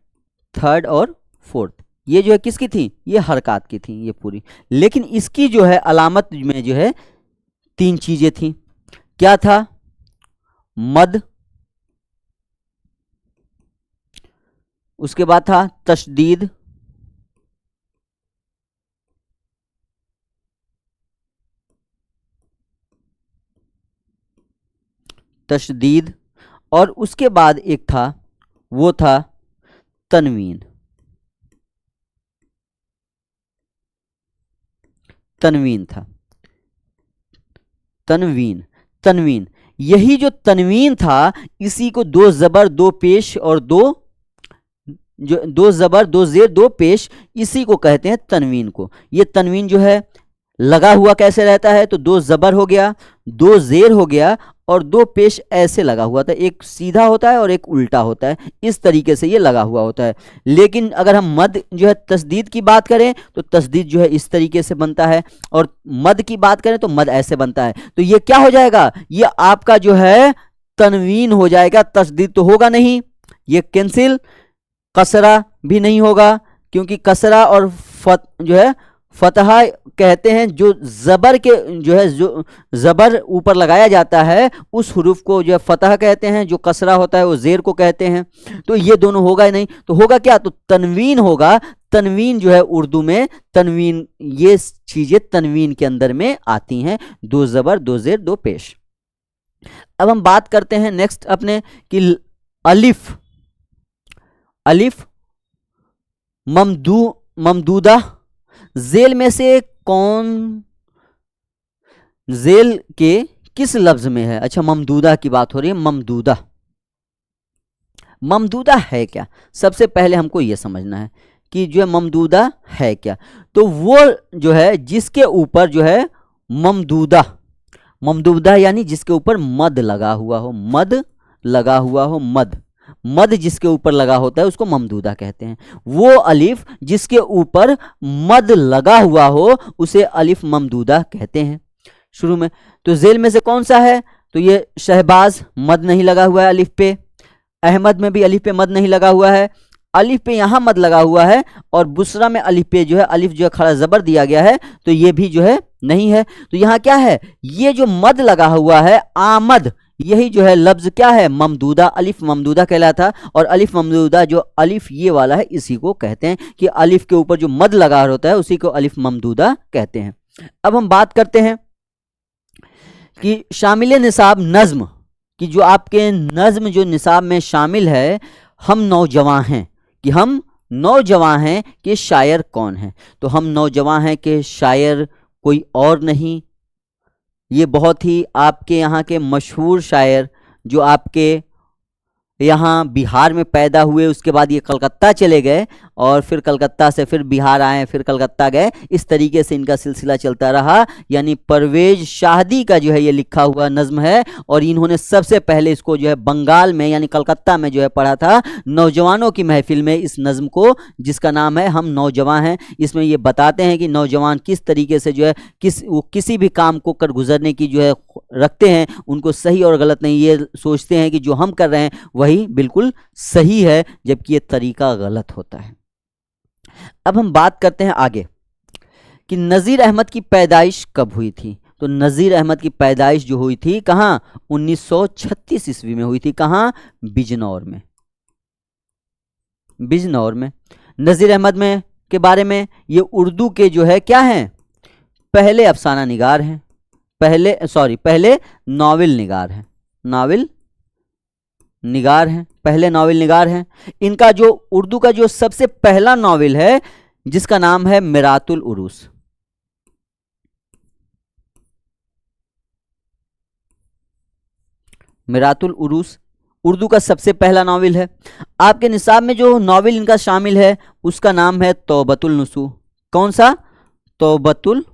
थर्ड और फोर्थ। ये जो है किसकी थी? ये हरकत की थी ये पूरी। लेकिन इसकी जो है अलामत में जो है 3 चीजें थी। क्या था? मद, उसके बाद था तशदीद, तशदीद, और उसके बाद एक था, वो था तनवीन। तनवीन था। तनवीन, तनवीन, यही जो तनवीन था, इसी को 2 ज़बर 2 पेश और 2 ज़बर 2 ज़ेर 2 पेश, इसी को कहते हैं तनवीन को। ये तनवीन जो है लगा हुआ कैसे रहता है? तो 2 ज़बर हो गया, 2 ज़ेर हो गया, और 2 पेश ऐसे लगा हुआ था। एक सीधा होता है और एक उल्टा होता है, इस तरीके से ये लगा हुआ होता है। लेकिन अगर हम मद जो है तस्दीद की बात करें तो तस्दीद जो है इस तरीके से बनता है, और मद की बात करें तो मद ऐसे बनता है। तो ये क्या हो जाएगा? ये आपका जो है तनवीन हो जाएगा। तस्दीद तो होगा नहीं, ये कैंसिल। कसरा भी नहीं होगा, क्योंकि कसरा और जो है फतहा कहते हैं जो जबर के जो है, जो जबर ऊपर लगाया जाता है उस हुरूफ को जो है फतह कहते हैं, जो कसरा होता है वो जेर को कहते हैं। तो ये दोनों होगा ही नहीं, तो होगा क्या, तो तनवीन होगा। तनवीन जो है उर्दू में तनवीन, ये चीजें तनवीन के अंदर में आती हैं, दो जबर दो जेर दो पेश। अब हम बात करते हैं नेक्स्ट अपने कि अलिफ, अलिफ ममदूदा जेल में से कौन, जेल के किस लफ्ज में है। अच्छा, ममदूदा की बात हो रही है। ममदूदा, ममदूदा है क्या, सबसे पहले हमको यह समझना है कि जो है ममदूदा है क्या। तो वो जो है जिसके ऊपर जो है ममदूदा, ममदूदा यानी जिसके ऊपर मद लगा हुआ हो, मद लगा हुआ हो, मद, मद जिसके ऊपर लगा होता है उसको ममदूदा कहते हैं। वो अलिफ जिसके ऊपर मद लगा हुआ हो उसे अलिफ ममदूदा कहते हैं शुरू में। तो जेल में से कौन सा है, तो ये शहबाज, मद नहीं लगा हुआ है अलिफ पे। अहमद में भी अलिफ पे मद नहीं लगा हुआ है, अलिफ पे यहाँ मद लगा हुआ है। और बुसरा में अलिफ पे जो है, अलिफ जो है खड़ा जबर दिया गया है, तो ये भी जो है नहीं है। तो यहाँ क्या है, ये जो मद लगा हुआ है आमद, यही जो है लफ्ज क्या है, ममदूदा, अलिफ ममदूदा कहलाता। और अलिफ ममदूदा जो अलिफ ये वाला है इसी को कहते हैं कि अलिफ के ऊपर जो मद लगा होता है उसी को अलिफ ममदूदा कहते हैं। अब हम बात करते हैं कि शामिल निसाब नज्म, कि जो आपके नज्म जो निसाब में शामिल है, हम नौजवान हैं, कि हम नौजवान हैं कि शायर कौन है। तो हम नौजवान हैं कि शायर कोई और नहीं, ये बहुत ही आपके यहाँ के मशहूर शायर जो आपके यहाँ बिहार में पैदा हुए, उसके बाद ये कलकत्ता चले गए और फिर कलकत्ता से फिर बिहार आए, फिर कलकत्ता गए, इस तरीके से इनका सिलसिला चलता रहा। यानी परवेज शाहदी का जो है ये लिखा हुआ नज्म है और इन्होंने सबसे पहले इसको जो है बंगाल में यानी कलकत्ता में जो है पढ़ा था, नौजवानों की महफिल में, इस नज्म को जिसका नाम है हम नौजवान हैं। इसमें ये बताते हैं कि नौजवान किस तरीके से जो है किसी भी काम को कर गुजरने की जो है रखते हैं, उनको सही और गलत नहीं, ये सोचते हैं कि जो हम कर रहे हैं वही बिल्कुल सही है, जबकि ये तरीका गलत होता है। अब हम बात करते हैं आगे कि नज़ीर अहमद की पैदाइश कब हुई थी। तो नज़ीर अहमद की पैदाइश जो हुई थी कहाँ, 1936 ईस्वी में हुई थी। कहाँ, बिजनौर में, बिजनौर में। नज़ीर अहमद में के बारे में, ये उर्दू के जो है क्या हैं, पहले अफसाना निगार हैं, पहले नावल निगार हैं, नावल निगार हैं, पहले नावल निगार हैं। इनका जो उर्दू का जो सबसे पहला नावल है जिसका नाम है मिरातुल उरूस, मिरातुल उरूस उर्दू का सबसे पहला नावल है। आपके निसाब में जो नावल इनका शामिल है उसका नाम है तौबतुल नुसूह। कौन सा, तौबतुल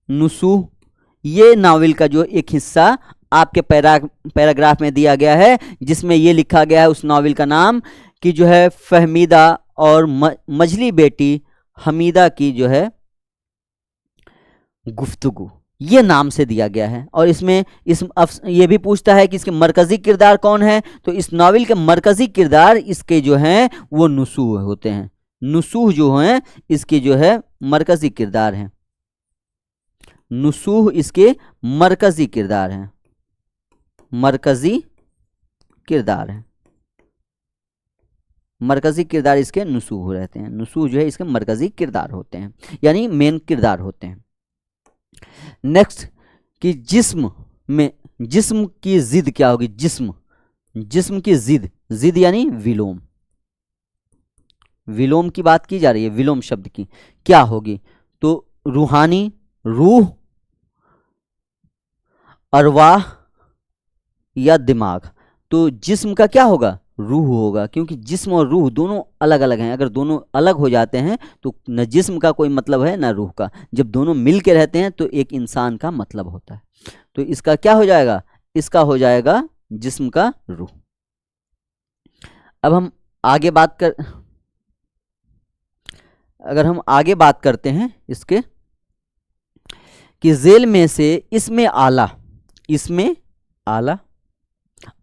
नुसूह। ये नावल का जो एक हिस्सा आपके पैराग्राफ में दिया गया है, जिसमें ये लिखा गया है उस नावल का नाम कि जो है फहमीदा और मजली बेटी हमीदा की जो है गुफ्तगू, ये नाम से दिया गया है। और इसमें ये भी पूछता है कि इसके मरकजी किरदार कौन है। तो इस नावल के मरकजी किरदार इसके जो हैं वो नुसूह होते हैं। नुसूह जो हैं इसके जो है मरकजी किरदार हैं, नुसूह इसके मरकजी किरदार हैं, मरकजी किरदार हैं, मरकजी किरदार इसके नुसूह रहते हैं। नुसूह जो है इसके मरकजी किरदार होते हैं, यानी मेन किरदार होते हैं। नेक्स्ट कि जिस्म में, जिस्म की जिद क्या होगी, जिस्म, जिस्म की जिद, जिद यानी विलोम, विलोम की बात की जा रही है, विलोम शब्द की क्या होगी। तो रूहानी, रूह, अरवाह या दिमाग। तो जिस्म का क्या होगा, रूह होगा, क्योंकि जिस्म और रूह दोनों अलग अलग हैं। अगर दोनों अलग हो जाते हैं तो न जिस्म का कोई मतलब है न रूह का। जब दोनों मिल के रहते हैं तो एक इंसान का मतलब होता है। तो इसका क्या हो जाएगा, इसका हो जाएगा जिस्म का रूह। अब हम आगे बात कर, अगर हम आगे बात करते हैं इसके कि जेल में से इसमें आला, इसमें आला,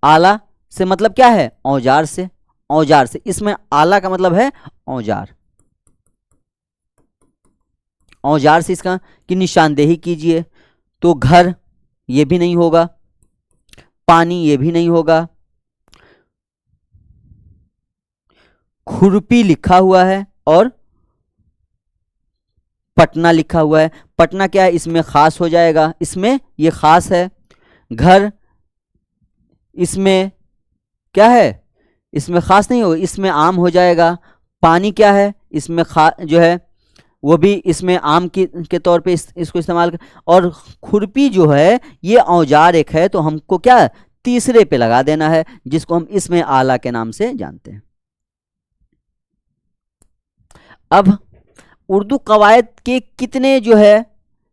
आला से मतलब क्या है, औजार से, औजार से, इसमें आला का मतलब है औजार, औजार से इसका की निशानदेही कीजिए। तो घर ये भी नहीं होगा, पानी ये भी नहीं होगा, खुरपी लिखा हुआ है और पटना लिखा हुआ है। पटना क्या है, इसमें खास हो जाएगा, इसमें ये खास है। घर इसमें क्या है, इसमें खास नहीं हो, इसमें आम हो जाएगा। पानी क्या है, इसमें जो है वो भी इसमें आम के तौर पे इसको इस्तेमाल कर। और खुरपी जो है ये औजार एक है, तो हमको क्या तीसरे पे लगा देना है, जिसको हम इसमें आला के नाम से जानते हैं। अब उर्दू कवायद के कितने जो है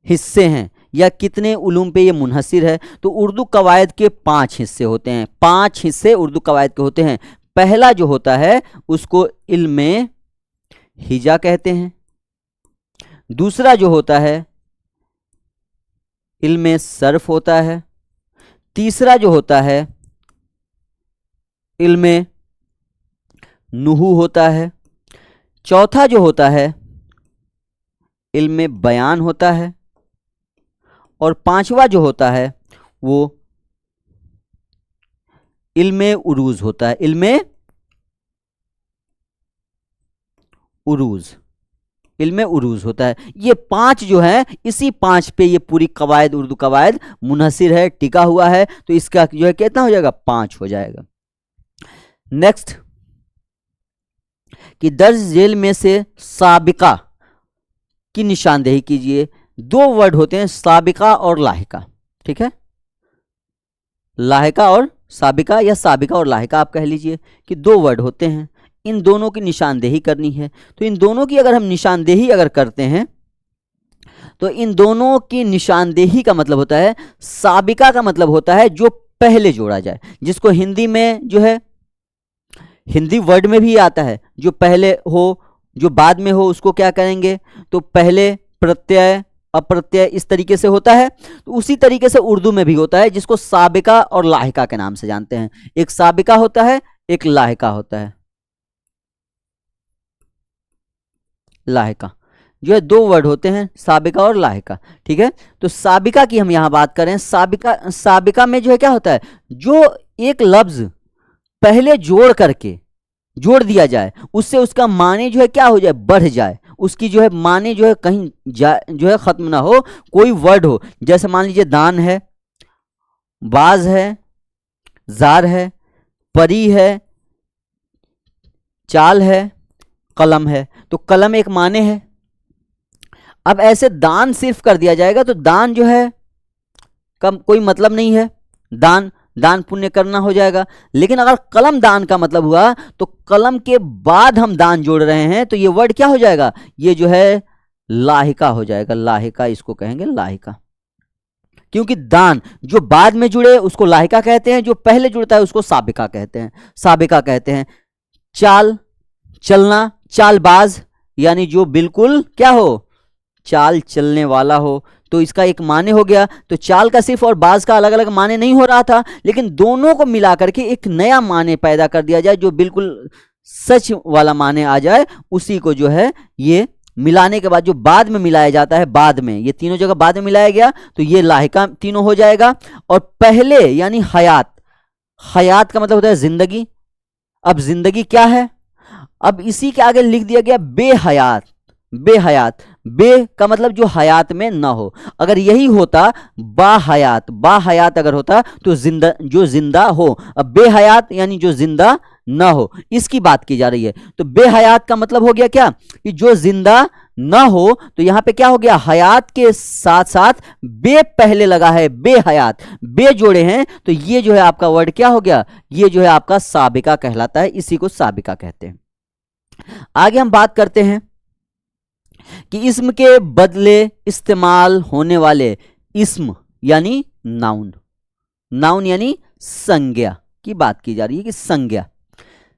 हिस्से हैं या कितने उलूम पे ये मुनहसिर है, तो उर्दू कवायद के 5 हिस्से होते हैं। 5 हिस्से उर्दू कवायद के होते हैं। पहला जो होता है उसको इल्मे हिजा कहते हैं। दूसरा जो होता है इल्मे सर्फ होता है। तीसरा जो होता है इल्मे नुहू होता है। चौथा जो होता है इल्मे बयान होता है। और पांचवा जो होता है वो इल्मे उरूज होता है, इल्मे उरूज, इल्मे उरूज होता है। ये 5 जो है, इसी 5 पे ये पूरी कवायद, उर्दू कवायद मुनहसिर है, टिका हुआ है। तो इसका जो है कितना हो जाएगा, 5 हो जाएगा। नेक्स्ट कि दर्ज जेल में से साबिका की निशानदेही कीजिए। 2 वर्ड होते हैं, साबिका और लाहिका, ठीक है। लाहिका और साबिका या साबिका और लाहिका आप कह लीजिए कि 2 वर्ड होते हैं, इन दोनों की निशानदेही करनी है। तो इन दोनों की अगर हम निशानदेही अगर करते हैं तो इन दोनों की निशानदेही का मतलब होता है, साबिका का मतलब होता है जो पहले जोड़ा जाए, जिसको हिंदी में जो है, हिंदी वर्ड में भी आता है, जो पहले हो जो बाद में हो उसको क्या करेंगे, तो पहले प्रत्यय अप्रत्यय इस तरीके से होता है। तो उसी तरीके से उर्दू में भी होता है, जिसको साबिका और लाहिका के नाम से जानते हैं। एक साबिका होता है, एक लाहिका होता है। लाहिका जो है 2 वर्ड होते हैं, साबिका और लाहिका, ठीक है। तो साबिका की हम यहां बात करें, साबिका में जो है क्या होता है, जो एक लफ्ज पहले जोड़ करके जोड़ दिया जाए, उससे उसका माने जो है क्या हो जाए, बढ़ जाए, उसकी जो है माने जो है कहीं जो है खत्म ना हो, कोई वर्ड हो। जैसे मान लीजिए दान है, बाज है, जार है, परी है, चाल है, कलम है। तो कलम एक माने है। अब ऐसे दान सिर्फ कर दिया जाएगा तो दान जो है कम कोई मतलब नहीं है, दान पुण्य करना हो जाएगा। लेकिन अगर कलम दान का मतलब हुआ तो कलम के बाद हम दान जोड़ रहे हैं, तो ये वर्ड क्या हो जाएगा, ये जो है लाहिका हो जाएगा। लाहिका इसको कहेंगे, लाहिका, क्योंकि दान जो बाद में जुड़े उसको लाहिका कहते हैं, जो पहले जुड़ता है उसको साबिका कहते हैं, साबिका कहते हैं। चाल चलना, चालबाज यानी जो बिल्कुल क्या हो, चाल चलने वाला हो, तो इसका एक माने हो गया। तो चाल का सिर्फ और बाज का अलग अलग माने नहीं हो रहा था, लेकिन दोनों को मिला करके एक नया माने पैदा कर दिया जाए, जो बिल्कुल सच वाला माने आ जाए, उसी को जो है ये मिलाने के बाद जो बाद में मिलाया जाता है, बाद में ये तीनों जगह बाद में मिलाया गया, तो ये लाहिका तीनों हो जाएगा। और पहले यानी हयात, हयात का मतलब होता है जिंदगी। अब जिंदगी क्या है, अब इसी के आगे लिख दिया गया बेहयात। बेहयात, बे का मतलब जो हयात में ना हो। अगर यही होता बाहयात, बाहयात अगर होता तो जिंदा, जो जिंदा हो। अब बेहयात यानी जो जिंदा ना हो, इसकी बात की जा रही है। तो बेहयात का मतलब हो गया क्या, कि जो जिंदा ना हो। तो यहां पे क्या हो गया, हयात के साथ साथ बे पहले लगा है, बेहयात, बे जोड़े हैं, तो ये जो है आपका वर्ड क्या हो गया, ये जो है आपका साबिका कहलाता है, इसी को साबिका कहते हैं। आगे हम बात करते हैं कि इस्म के बदले इस्तेमाल होने वाले इस्म यानी नाउन, नाउन यानी संज्ञा की बात की जा रही है कि संज्ञा,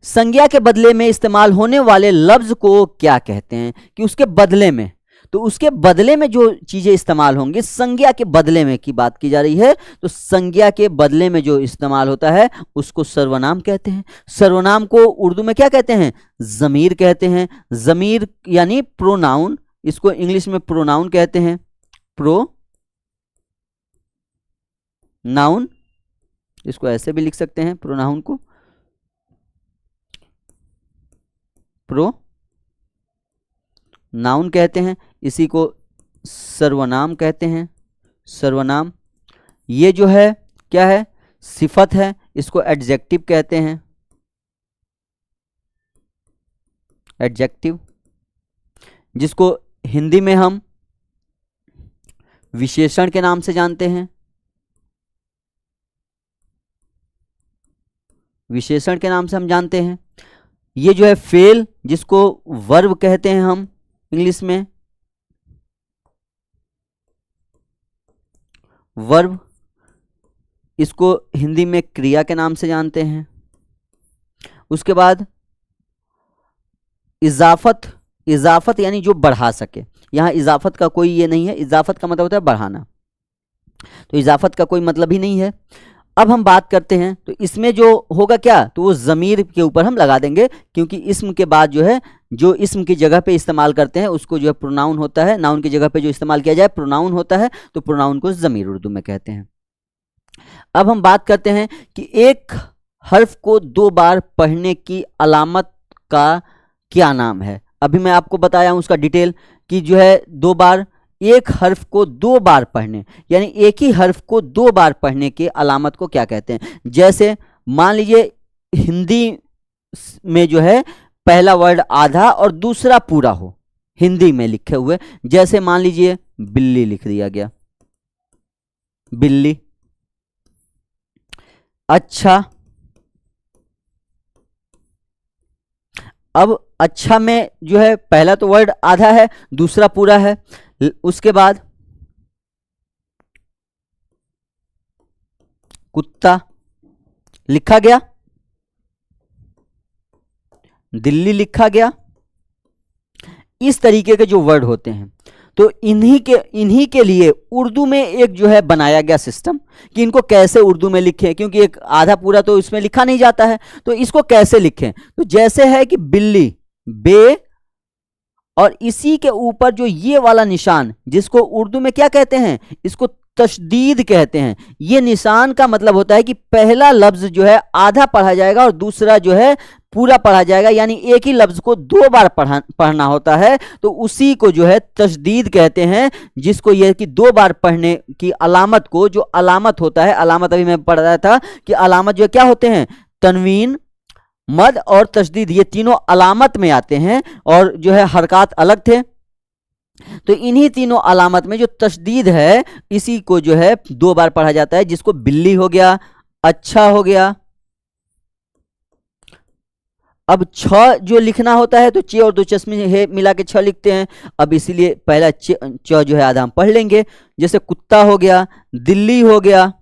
संज्ञा के बदले में इस्तेमाल होने वाले लफ्ज को क्या कहते हैं, कि उसके बदले में। तो उसके बदले में जो चीजें इस्तेमाल होंगी, संज्ञा के बदले में की बात की जा रही है, तो संज्ञा के बदले में जो इस्तेमाल होता है उसको सर्वनाम कहते हैं। सर्वनाम को उर्दू में क्या कहते हैं? जमीर कहते हैं। जमीर यानी प्रोनाउन, इसको इंग्लिश में प्रोनाउन कहते हैं। नाउन, इसको ऐसे भी लिख सकते हैं प्रोनाउन को, नाउन कहते हैं। इसी को सर्वनाम कहते हैं। सर्वनाम ये जो है क्या है? सिफत है, इसको एडजेक्टिव कहते हैं। एडजेक्टिव, जिसको हिंदी में हम विशेषण के नाम से जानते हैं। विशेषण के नाम से हम जानते हैं। ये जो है फेल, जिसको वर्ब कहते हैं हम इंग्लिश में, वर्ब, इसको हिंदी में क्रिया के नाम से जानते हैं। उसके बाद इजाफत, इजाफत यानी जो बढ़ा सके। यहां इजाफत का कोई ये नहीं है, इजाफत का मतलब होता है बढ़ाना, तो इजाफत का कोई मतलब ही नहीं है। अब हम बात करते हैं, तो इसमें जो होगा क्या, तो वो ज़मीर के ऊपर हम लगा देंगे, क्योंकि इसम के बाद जो है, जो इसम की जगह पे इस्तेमाल करते हैं उसको जो है प्रोनाउन होता है। नाउन की जगह पे जो इस्तेमाल किया जाए प्रोनाउन होता है, तो प्रोनाउन को ज़मीर उर्दू में कहते हैं। अब हम बात करते हैं कि एक हर्फ को 2 बार पढ़ने की अलामत का क्या नाम है। अभी मैं आपको बताया हूं उसका डिटेल, कि जो है 2 बार, एक हर्फ को 2 बार पढ़ने, यानी एक ही हर्फ को 2 बार पढ़ने के अलामत को क्या कहते हैं। जैसे मान लीजिए हिंदी में जो है पहला वर्ड आधा और दूसरा पूरा हो, हिंदी में लिखे हुए, जैसे मान लीजिए बिल्ली लिख दिया गया, बिल्ली। अच्छा, अब अच्छा में जो है पहला तो वर्ड आधा है, दूसरा पूरा है। उसके बाद कुत्ता लिखा गया, दिल्ली लिखा गया। इस तरीके के जो वर्ड होते हैं, तो इन्हीं के लिए उर्दू में एक जो है बनाया गया सिस्टम, कि इनको कैसे उर्दू में लिखें, क्योंकि एक आधा पूरा तो इसमें लिखा नहीं जाता है, तो इसको कैसे लिखें। तो जैसे है कि बिल्ली, बे, और इसी के ऊपर जो ये वाला निशान, जिसको उर्दू में क्या कहते हैं, इसको तशदीद कहते हैं। ये निशान का मतलब होता है कि पहला लफ्ज जो है आधा पढ़ा जाएगा और दूसरा जो है पूरा पढ़ा जाएगा, यानी एक ही लफ्ज को 2 बार पढ़ना होता है, तो उसी को जो है तशदीद कहते हैं। जिसको यह कि 2 बार पढ़ने की अलामत को, जो अलामत होता है, अलामत अभी मैं पढ़ रहा था कि अलामत जो क्या होते हैं, तनवीन, मद और तशदीद, ये तीनों अलामत में आते हैं, और जो है हरकत अलग थे। तो इन्हीं तीनों अलामत में जो तशदीद है, इसी को जो है 2 बार पढ़ा जाता है, जिसको बिल्ली हो गया, अच्छा हो गया। अब छ जो लिखना होता है, तो चे और 2 चश्मे है मिला के 6 लिखते हैं। अब इसीलिए पहला च जो है आधा हम पढ़ लेंगे, जैसे कुत्ता हो गया, दिल्ली हो गया,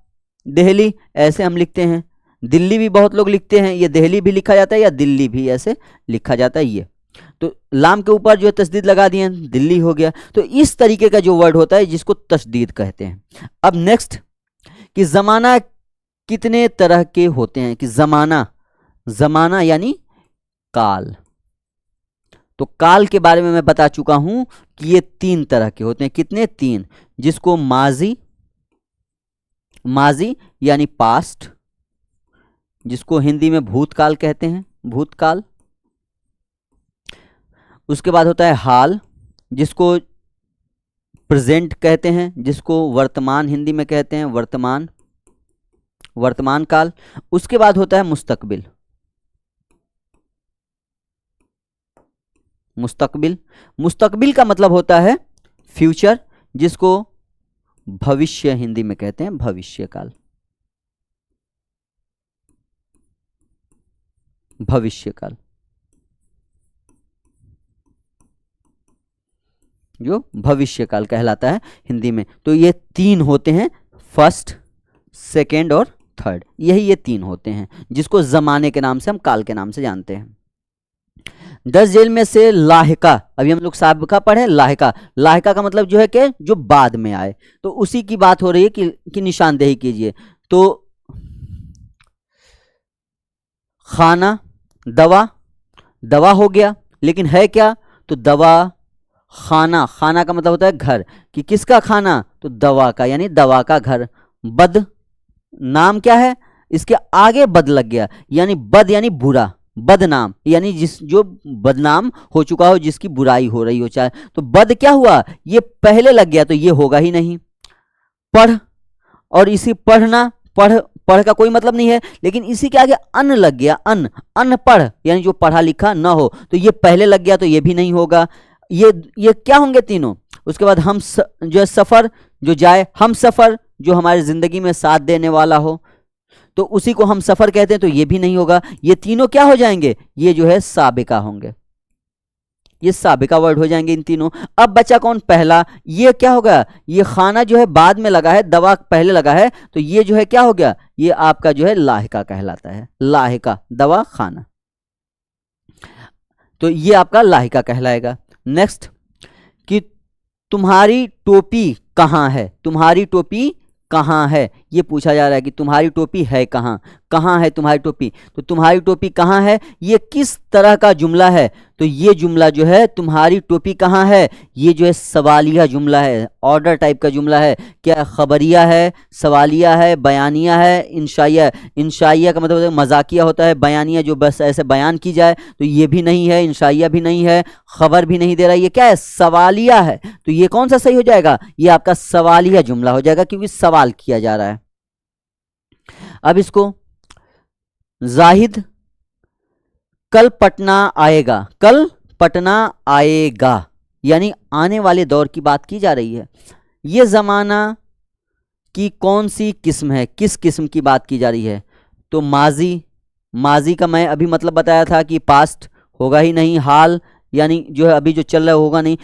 दिल्ली, ऐसे हम लिखते हैं। दिल्ली भी बहुत लोग लिखते हैं, ये दिल्ली भी लिखा जाता है या दिल्ली भी ऐसे लिखा जाता है। ये तो लाम के ऊपर जो है तशदीद लगा दिए, दिल्ली हो गया। तो इस तरीके का जो वर्ड होता है जिसको तशदीद कहते हैं। अब नेक्स्ट, कि जमाना कितने तरह के होते हैं, कि जमाना, जमाना यानी काल। तो काल के बारे में मैं बता चुका हूं कि ये 3 तरह के होते हैं। कितने? 3, जिसको माजी, माजी यानी पास्ट, जिसको हिंदी में भूतकाल कहते हैं, भूतकाल। उसके बाद होता है हाल, जिसको प्रेजेंट कहते हैं, जिसको वर्तमान हिंदी में कहते हैं, वर्तमान, वर्तमान काल। उसके बाद होता है मुस्तकबिल, मुस्तकबिल, मुस्तकबिल का मतलब होता है फ्यूचर, जिसको भविष्य हिंदी में कहते हैं, भविष्य काल, भविष्य काल, जो भविष्य काल कहलाता है हिंदी में। तो ये 3 होते हैं, फर्स्ट, सेकेंड और थर्ड, यही ये 3 होते हैं, जिसको जमाने के नाम से हम काल के नाम से जानते हैं। 10 जेल में से लाहिका, अभी हम लोग साबिका पढ़े, लाहिका, लाहिका का मतलब जो है कि जो बाद में आए, तो उसी की बात हो रही है कि निशानदेही कीजिए। तो खाना, दवा, दवा हो गया, लेकिन है क्या, तो दवा खाना, खाना का मतलब होता है घर, कि किसका खाना, तो दवा का, यानी दवा का घर। बद, नाम क्या है, इसके आगे बद लग गया, यानी बद यानी बुरा, बदनाम यानी जिस जो बदनाम हो चुका हो, जिसकी बुराई हो रही हो चाहे, तो बद क्या हुआ, ये पहले लग गया तो ये होगा ही नहीं। पढ़, और इसी पढ़ना, पढ़, पढ़ का कोई मतलब नहीं है, लेकिन इसी के आगे अन लग गया, अन, अनपढ़ यानी जो पढ़ा लिखा ना हो, तो ये पहले लग गया तो ये भी नहीं होगा। ये क्या होंगे तीनों। उसके बाद जो है सफर, जो जाए, हम सफर जो हमारी जिंदगी में साथ देने वाला हो, तो उसी को हम सफर कहते हैं, तो ये भी नहीं होगा। ये तीनों क्या हो जाएंगे, ये जो है साबिका होंगे, ये साबिका वर्ड हो जाएंगे इन तीनों। अब बचा कौन, पहला, ये क्या होगा, ये खाना जो है बाद में लगा है, दवा पहले लगा है, तो ये जो है क्या हो गया, ये आपका जो है लाहिका कहलाता है, लाहिका, दवा खाना, तो ये आपका लाहिका कहलाएगा। नेक्स्ट, कि तुम्हारी टोपी कहाँ है, तुम्हारी टोपी कहाँ है, ये पूछा जा रहा है कि तुम्हारी टोपी है कहाँ, कहाँ है तुम्हारी टोपी, तो तुम्हारी टोपी कहाँ है, ये किस तरह का जुमला है, तो ये जुमला जो है तुम्हारी टोपी कहाँ है, ये जो है सवालिया जुमला है, ऑर्डर टाइप का जुमला है। क्या, खबरिया है, सवालिया है, बयानिया है, इंशाइया है। इंशाइया का मतलब मजाकिया होता है, बयानिया जो बस ऐसे बयान की जाए, तो ये भी नहीं है, इंशाइया भी नहीं है, खबर भी नहीं दे रहा, ये क्या है, सवालिया है। तो ये कौन सा सही हो जाएगा, ये आपका सवालिया जुमला हो जाएगा, क्योंकि सवाल किया जा रहा है। अब इसको, जाहिद कल पटना आएगा, कल पटना आएगा, यानी आने वाले दौर की बात की जा रही है। ये जमाना की कौन सी किस्म है, किस किस्म की बात की जा रही है, तो माजी, माजी का मैं अभी मतलब बताया था कि पास्ट होगा ही नहीं, हाल यानी जो है अभी जो चल रहा है होगा नहीं,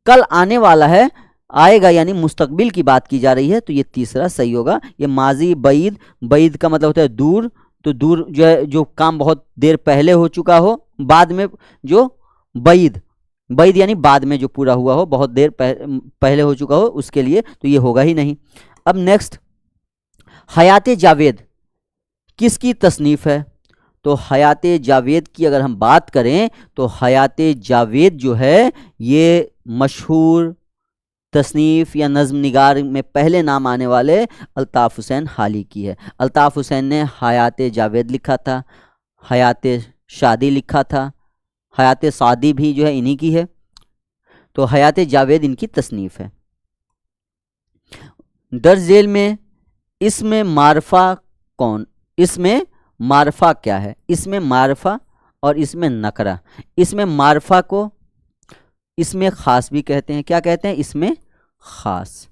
कल आने वाला है, आएगा यानी मुस्तकबिल की बात की जा रही है, तो ये तीसरा सही होगा। ये माजी, बईद, बईद का मतलब होता है दूर, तो दूर जो है जो काम बहुत देर पहले हो चुका हो, बाद में जो बईद, बईद यानी बाद में जो पूरा हुआ हो, बहुत देर पहले हो चुका हो, उसके लिए, तो ये होगा ही नहीं। अब नेक्स्ट, हयात जावेद किसकी तसनीफ है, तो हयात जावेद की अगर हम बात करें, तो हयात जावेद जो है ये मशहूर तसनीफ़ या नज़्म निगार में पहले नाम आने वाले अल्ताफ़ हुसैन हाली की है। अल्ताफ़ हुसैन ने हयात जावेद लिखा था, हयात शादी लिखा था, हयात सादी भी जो है इन्हीं की है, तो हयात जावेद इनकी तसनीफ़ है। दर्ज झेल में इसमें मारफा कौन, इसमें मारफा क्या है, इसमें मारफा और इसमें नकरा, इसमें मारफा को इसमें खास भी कहते हैं, क्या कहते हैं, इसमें खास,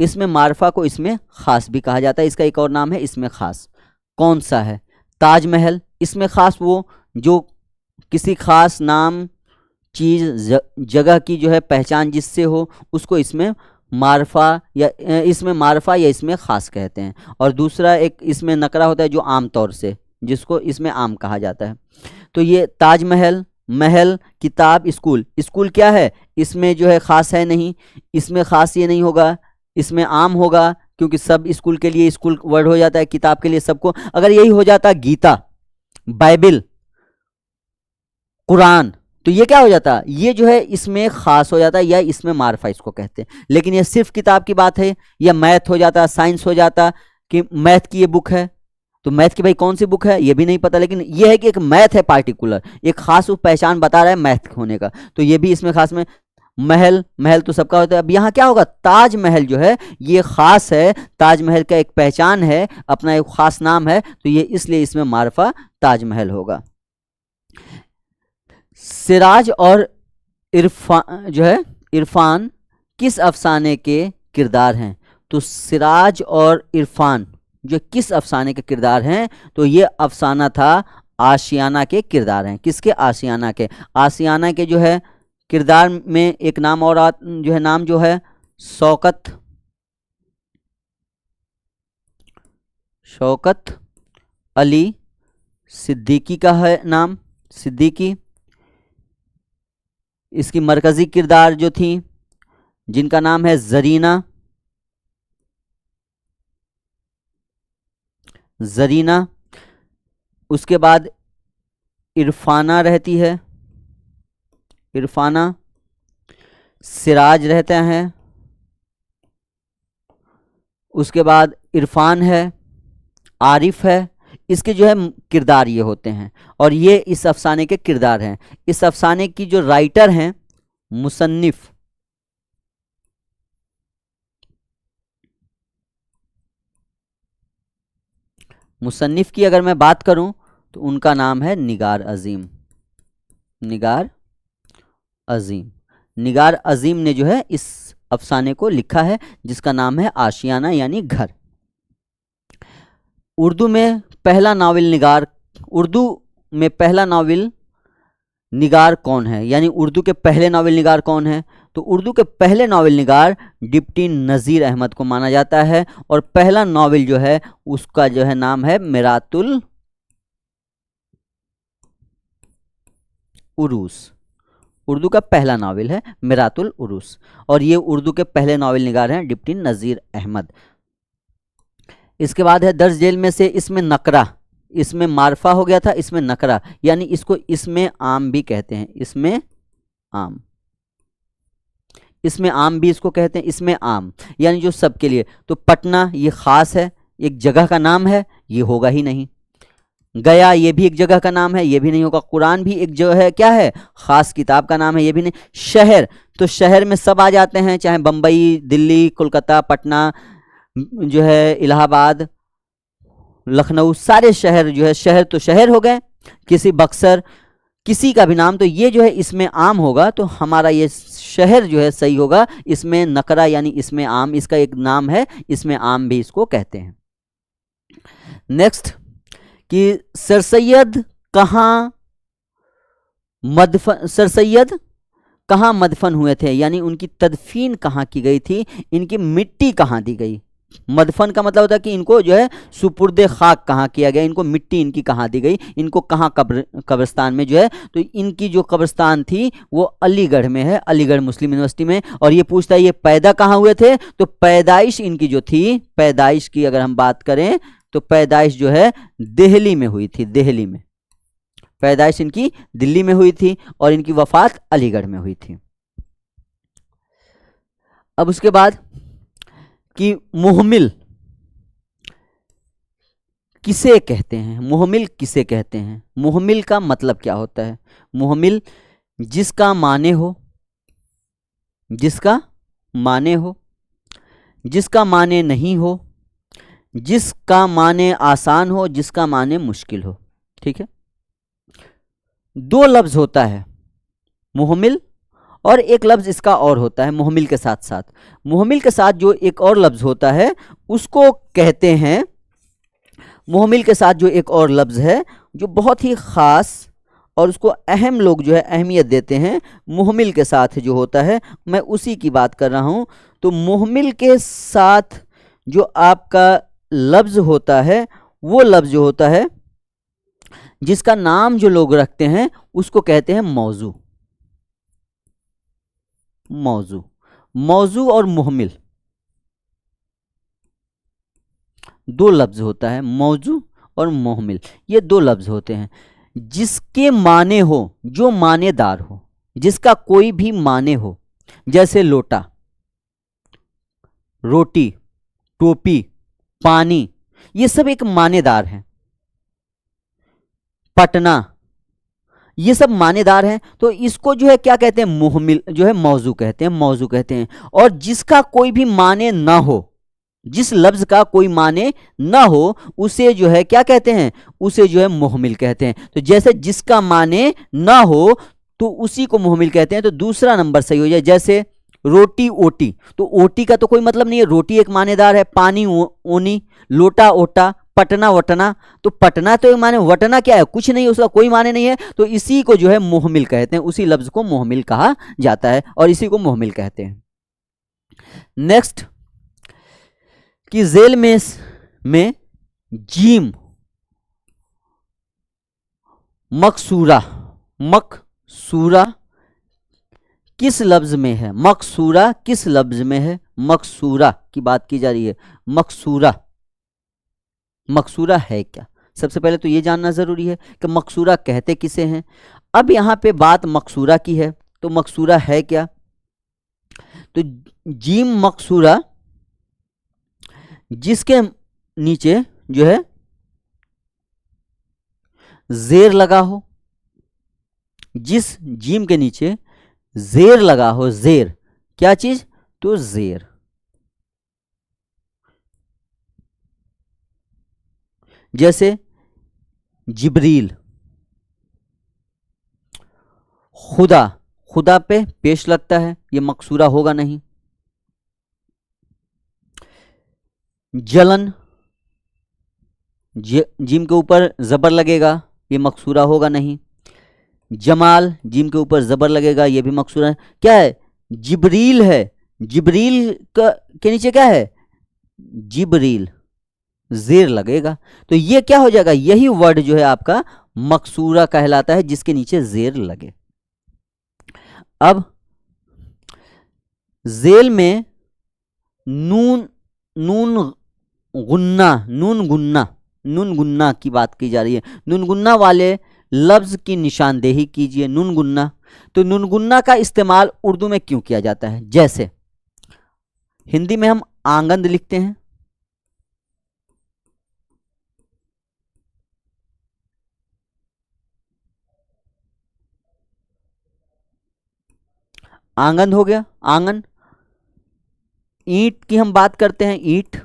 इसमें मारफा को इसमें खास भी कहा जाता है, इसका एक और नाम है इसमें खास। कौन सा है, ताजमहल, इसमें खास वो जो किसी खास नाम, चीज़, जगह की जो है पहचान जिससे हो, उसको इसमें मारफा या इसमें मारफा या इसमें खास कहते हैं। और दूसरा एक इसमें नकरा होता है जो आम तौर से, जिसको इसमें आम कहा जाता है। तो ये ताजमहल, महल, किताब, स्कूल, स्कूल क्या है, इसमें जो है खास है नहीं, इसमें खास ये नहीं होगा, इसमें आम होगा, क्योंकि सब स्कूल के लिए स्कूल वर्ड हो जाता है, किताब के लिए सबको, अगर यही हो जाता गीता, बाइबिल, कुरान, तो ये क्या हो जाता, ये जो है इसमें खास हो जाता है, या इसमें मारफा इसको कहते हैं। लेकिन ये सिर्फ किताब की बात है, या मैथ हो जाता, साइंस हो जाता, कि मैथ की ये बुक है, तो मैथ की भाई कौन सी बुक है ये भी नहीं पता, लेकिन ये है कि एक मैथ है पार्टिकुलर, एक खास पहचान बता रहा है मैथ होने का, तो ये भी इसमें खास में। महल, महल तो सबका होता है, अब यहाँ क्या होगा, ताजमहल जो है ये खास है, ताजमहल का एक पहचान है, अपना एक खास नाम है, तो ये इसलिए इसमें मारफा ताजमहल होगा। सिराज और इरफान जो है, इरफान किस अफसाने के किरदार हैं, तो सिराज और इरफान जो किस अफसाने के किरदार हैं, तो ये अफसाना था आशियाना के किरदार हैं, किसके, आशियाना के। आशियाना के जो है किरदार में एक नाम और जो है, नाम जो है शौकत, शौकत अली सिद्दीकी का है नाम, सिद्दीकी। इसकी मरकजी किरदार जो थी जिनका नाम है जरीना, जरीना। उसके बाद इरफाना रहती है, इरफाना। सिराज रहते हैं। उसके बाद इरफान है, आरिफ है। इसके जो है किरदार ये होते हैं और ये इस अफसाने के किरदार हैं। इस अफसाने की जो राइटर हैं, मुसन्निफ, मुसन्निफ की अगर मैं बात करूं तो उनका नाम है निगार अजीम। निगार अजीम, निगार अजीम ने जो है इस अफसाने को लिखा है जिसका नाम है आशियाना यानी घर। उर्दू में पहला नावल निगार, उर्दू में पहला नावल निगार कौन है, यानी उर्दू के पहले नावल निगार कौन है? तो उर्दू के पहले नावल निगार डिप्टी नज़ीर अहमद को माना जाता है और पहला नावल जो है उसका जो है नाम है मिरातुल उरूस। उर्दू का पहला नावल है मिरातुल उरूस और ये उर्दू के पहले नावल निगार हैं डिप्टी नज़ीर अहमद। इसके बाद है दर्ज जेल में से, इसमें नकरा, इसमें मारफा हो गया था, इसमें नकरा, यानी इसको इसमें आम भी कहते हैं। इसमें आम, इसमें आम भी इसको कहते हैं। इसमें आम यानी जो सबके लिए। तो पटना ये खास है, एक जगह का नाम है, ये होगा ही नहीं। गया ये भी एक जगह का नाम है, ये भी नहीं होगा। कुरान भी एक जो है क्या है, खास किताब का नाम है, ये भी नहीं। शहर, तो शहर में सब आ जाते हैं, चाहे बम्बई, दिल्ली, कोलकाता, पटना, जो है इलाहाबाद, लखनऊ, सारे शहर जो है, शहर तो शहर हो गए। किसी बक्सर, किसी का भी नाम, तो ये जो है इसमें आम होगा, तो हमारा ये शहर जो है सही होगा। इसमें नकरा यानी इसमें आम, इसका एक नाम है, इसमें आम भी इसको कहते हैं। नेक्स्ट कि सर सैयद कहाँ मदफन, सर सैयद कहाँ मदफन हुए थे, यानी उनकी तदफीन कहाँ की गई थी, इनकी मिट्टी कहाँ दी गई। मदफन का मतलब होता है कि इनको जो है सुपुर्दे खाक कहाँ किया गया, इनको मिट्टी इनकी कहाँ दी गई, इनको कहाँ कब्रिस्तान में जो है। तो इनकी जो कब्रिस्तान थी वो अलीगढ़ में है, अलीगढ़ मुस्लिम यूनिवर्सिटी में। और ये पूछता है ये पैदा कहाँ हुए थे, तो पैदाइश इनकी जो थी, पैदाइश की अगर हम बात करें तो पैदाइश जो है दिल्ली में हुई थी। दिल्ली में पैदाइश इनकी दिल्ली में हुई थी और इनकी वफात अलीगढ़ में हुई थी। अब उसके बाद कि मुहमिल किसे कहते हैं, मुहमिल किसे कहते हैं, मुहमिल का मतलब क्या होता है? मुहमिल जिसका माने हो, जिसका माने हो, जिसका माने नहीं हो, जिसका माने आसान हो, जिसका माने मुश्किल हो। ठीक है, दो लफ्ज होता है मुहमिल और एक लफ्ज इसका और होता है मुहमिल के साथ साथ। मुहमिल के साथ जो एक और लफ्ज होता है उसको कहते हैं, मुहमिल के साथ जो एक और लफ्ज है जो बहुत ही खास और उसको अहम लोग जो है अहमियत देते हैं, मुहमिल के साथ जो होता है, मैं उसी की बात कर रहा हूं। तो मुहमिल के साथ जो आपका लफ्ज होता है वो लफ्ज जो होता है जिसका नाम जो लोग रखते हैं उसको कहते हैं मौजू। मौजू, मौजू और मुहमिल दो लफ्ज होता है, मौजू और मुहमिल ये दो लफ्ज होते हैं। जिसके माने हो, जो मानेदार हो, जिसका कोई भी माने हो, जैसे लोटा, रोटी, टोपी, पानी, ये सब एक मानेदार है। पटना, ये सब मानेदार हैं, तो इसको जो है क्या कहते हैं, मुहमिल जो है मौजू कहते हैं, मौजू कहते हैं। और जिसका कोई भी माने ना हो, जिस लफ्ज का कोई माने ना हो उसे जो है क्या कहते हैं, उसे जो है मुहमिल कहते हैं। तो जैसे जिसका माने ना हो तो उसी को मुहमिल कहते हैं। तो दूसरा नंबर सही हो जाए, जैसे रोटी ओटी, तो ओटी का तो कोई मतलब नहीं है, रोटी एक मानेदार है। पानी ओनी, लोटा ओटा, पटना वटना, तो पटना तो माने, वटना क्या है, कुछ नहीं, उसका कोई माने नहीं है। तो इसी को जो है मुहमिल कहते हैं, उसी लफ्ज को मुहमिल कहा जाता है और इसी को मुहमिल कहते हैं। नेक्स्ट कि जेल में जीम मकसूरा, मकसूरा किस लफ्ज में है? मकसूरा किस लफ्ज में है? मकसूरा की बात की जा रही है। मकसूरा, मकसूरा है क्या? सबसे पहले तो ये जानना जरूरी है कि मकसूरा कहते किसे हैं। अब यहां पे बात मकसूरा की है, तो मकसूरा है क्या? तो जीम मकसूरा जिसके नीचे जो है जेर लगा हो, जिस जीम के नीचे जेर लगा हो, जेर क्या चीज? तो जेर। जैसे जिब्रील, खुदा, खुदा पे पेश लगता है, ये मकसूरा होगा नहीं। जलन, जीम के ऊपर जबर लगेगा, ये मकसूरा होगा नहीं। जमाल, जीम के ऊपर जबर लगेगा, ये भी मकसूरा है। क्या है? जिब्रील है, जिब्रील के नीचे क्या है? जिब्रील, जेर लगेगा, तो ये क्या हो जाएगा? यही वर्ड जो है आपका मकसूरा कहलाता है, जिसके नीचे जेर लगे। अब जेल में नून, नून गुन्ना, नून गुन्ना, नून गुन्ना की बात की जा रही है। नून गुन्ना वाले लफ्ज की निशानदेही कीजिए। नून गुन्ना, तो नून गुन्ना का इस्तेमाल उर्दू में क्यों किया जाता है? जैसे हिंदी में हम आंगन लिखते हैं, आंगन हो गया, आंगन। ईंट की हम बात करते हैं, ईंट।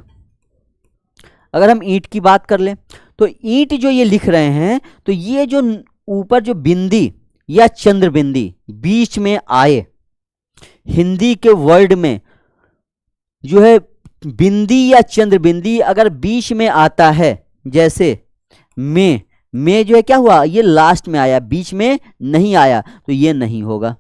अगर हम ईंट की बात कर लें, तो ईंट जो ये लिख रहे हैं, तो ये जो ऊपर जो बिंदी या चंद्र बिंदी बीच में आए, हिंदी के वर्ड में जो है बिंदी या चंद्र बिंदी अगर बीच में आता है, जैसे में जो है क्या हुआ? ये लास्ट में आया, बीच में नहीं आया, तो ये नहीं होगा।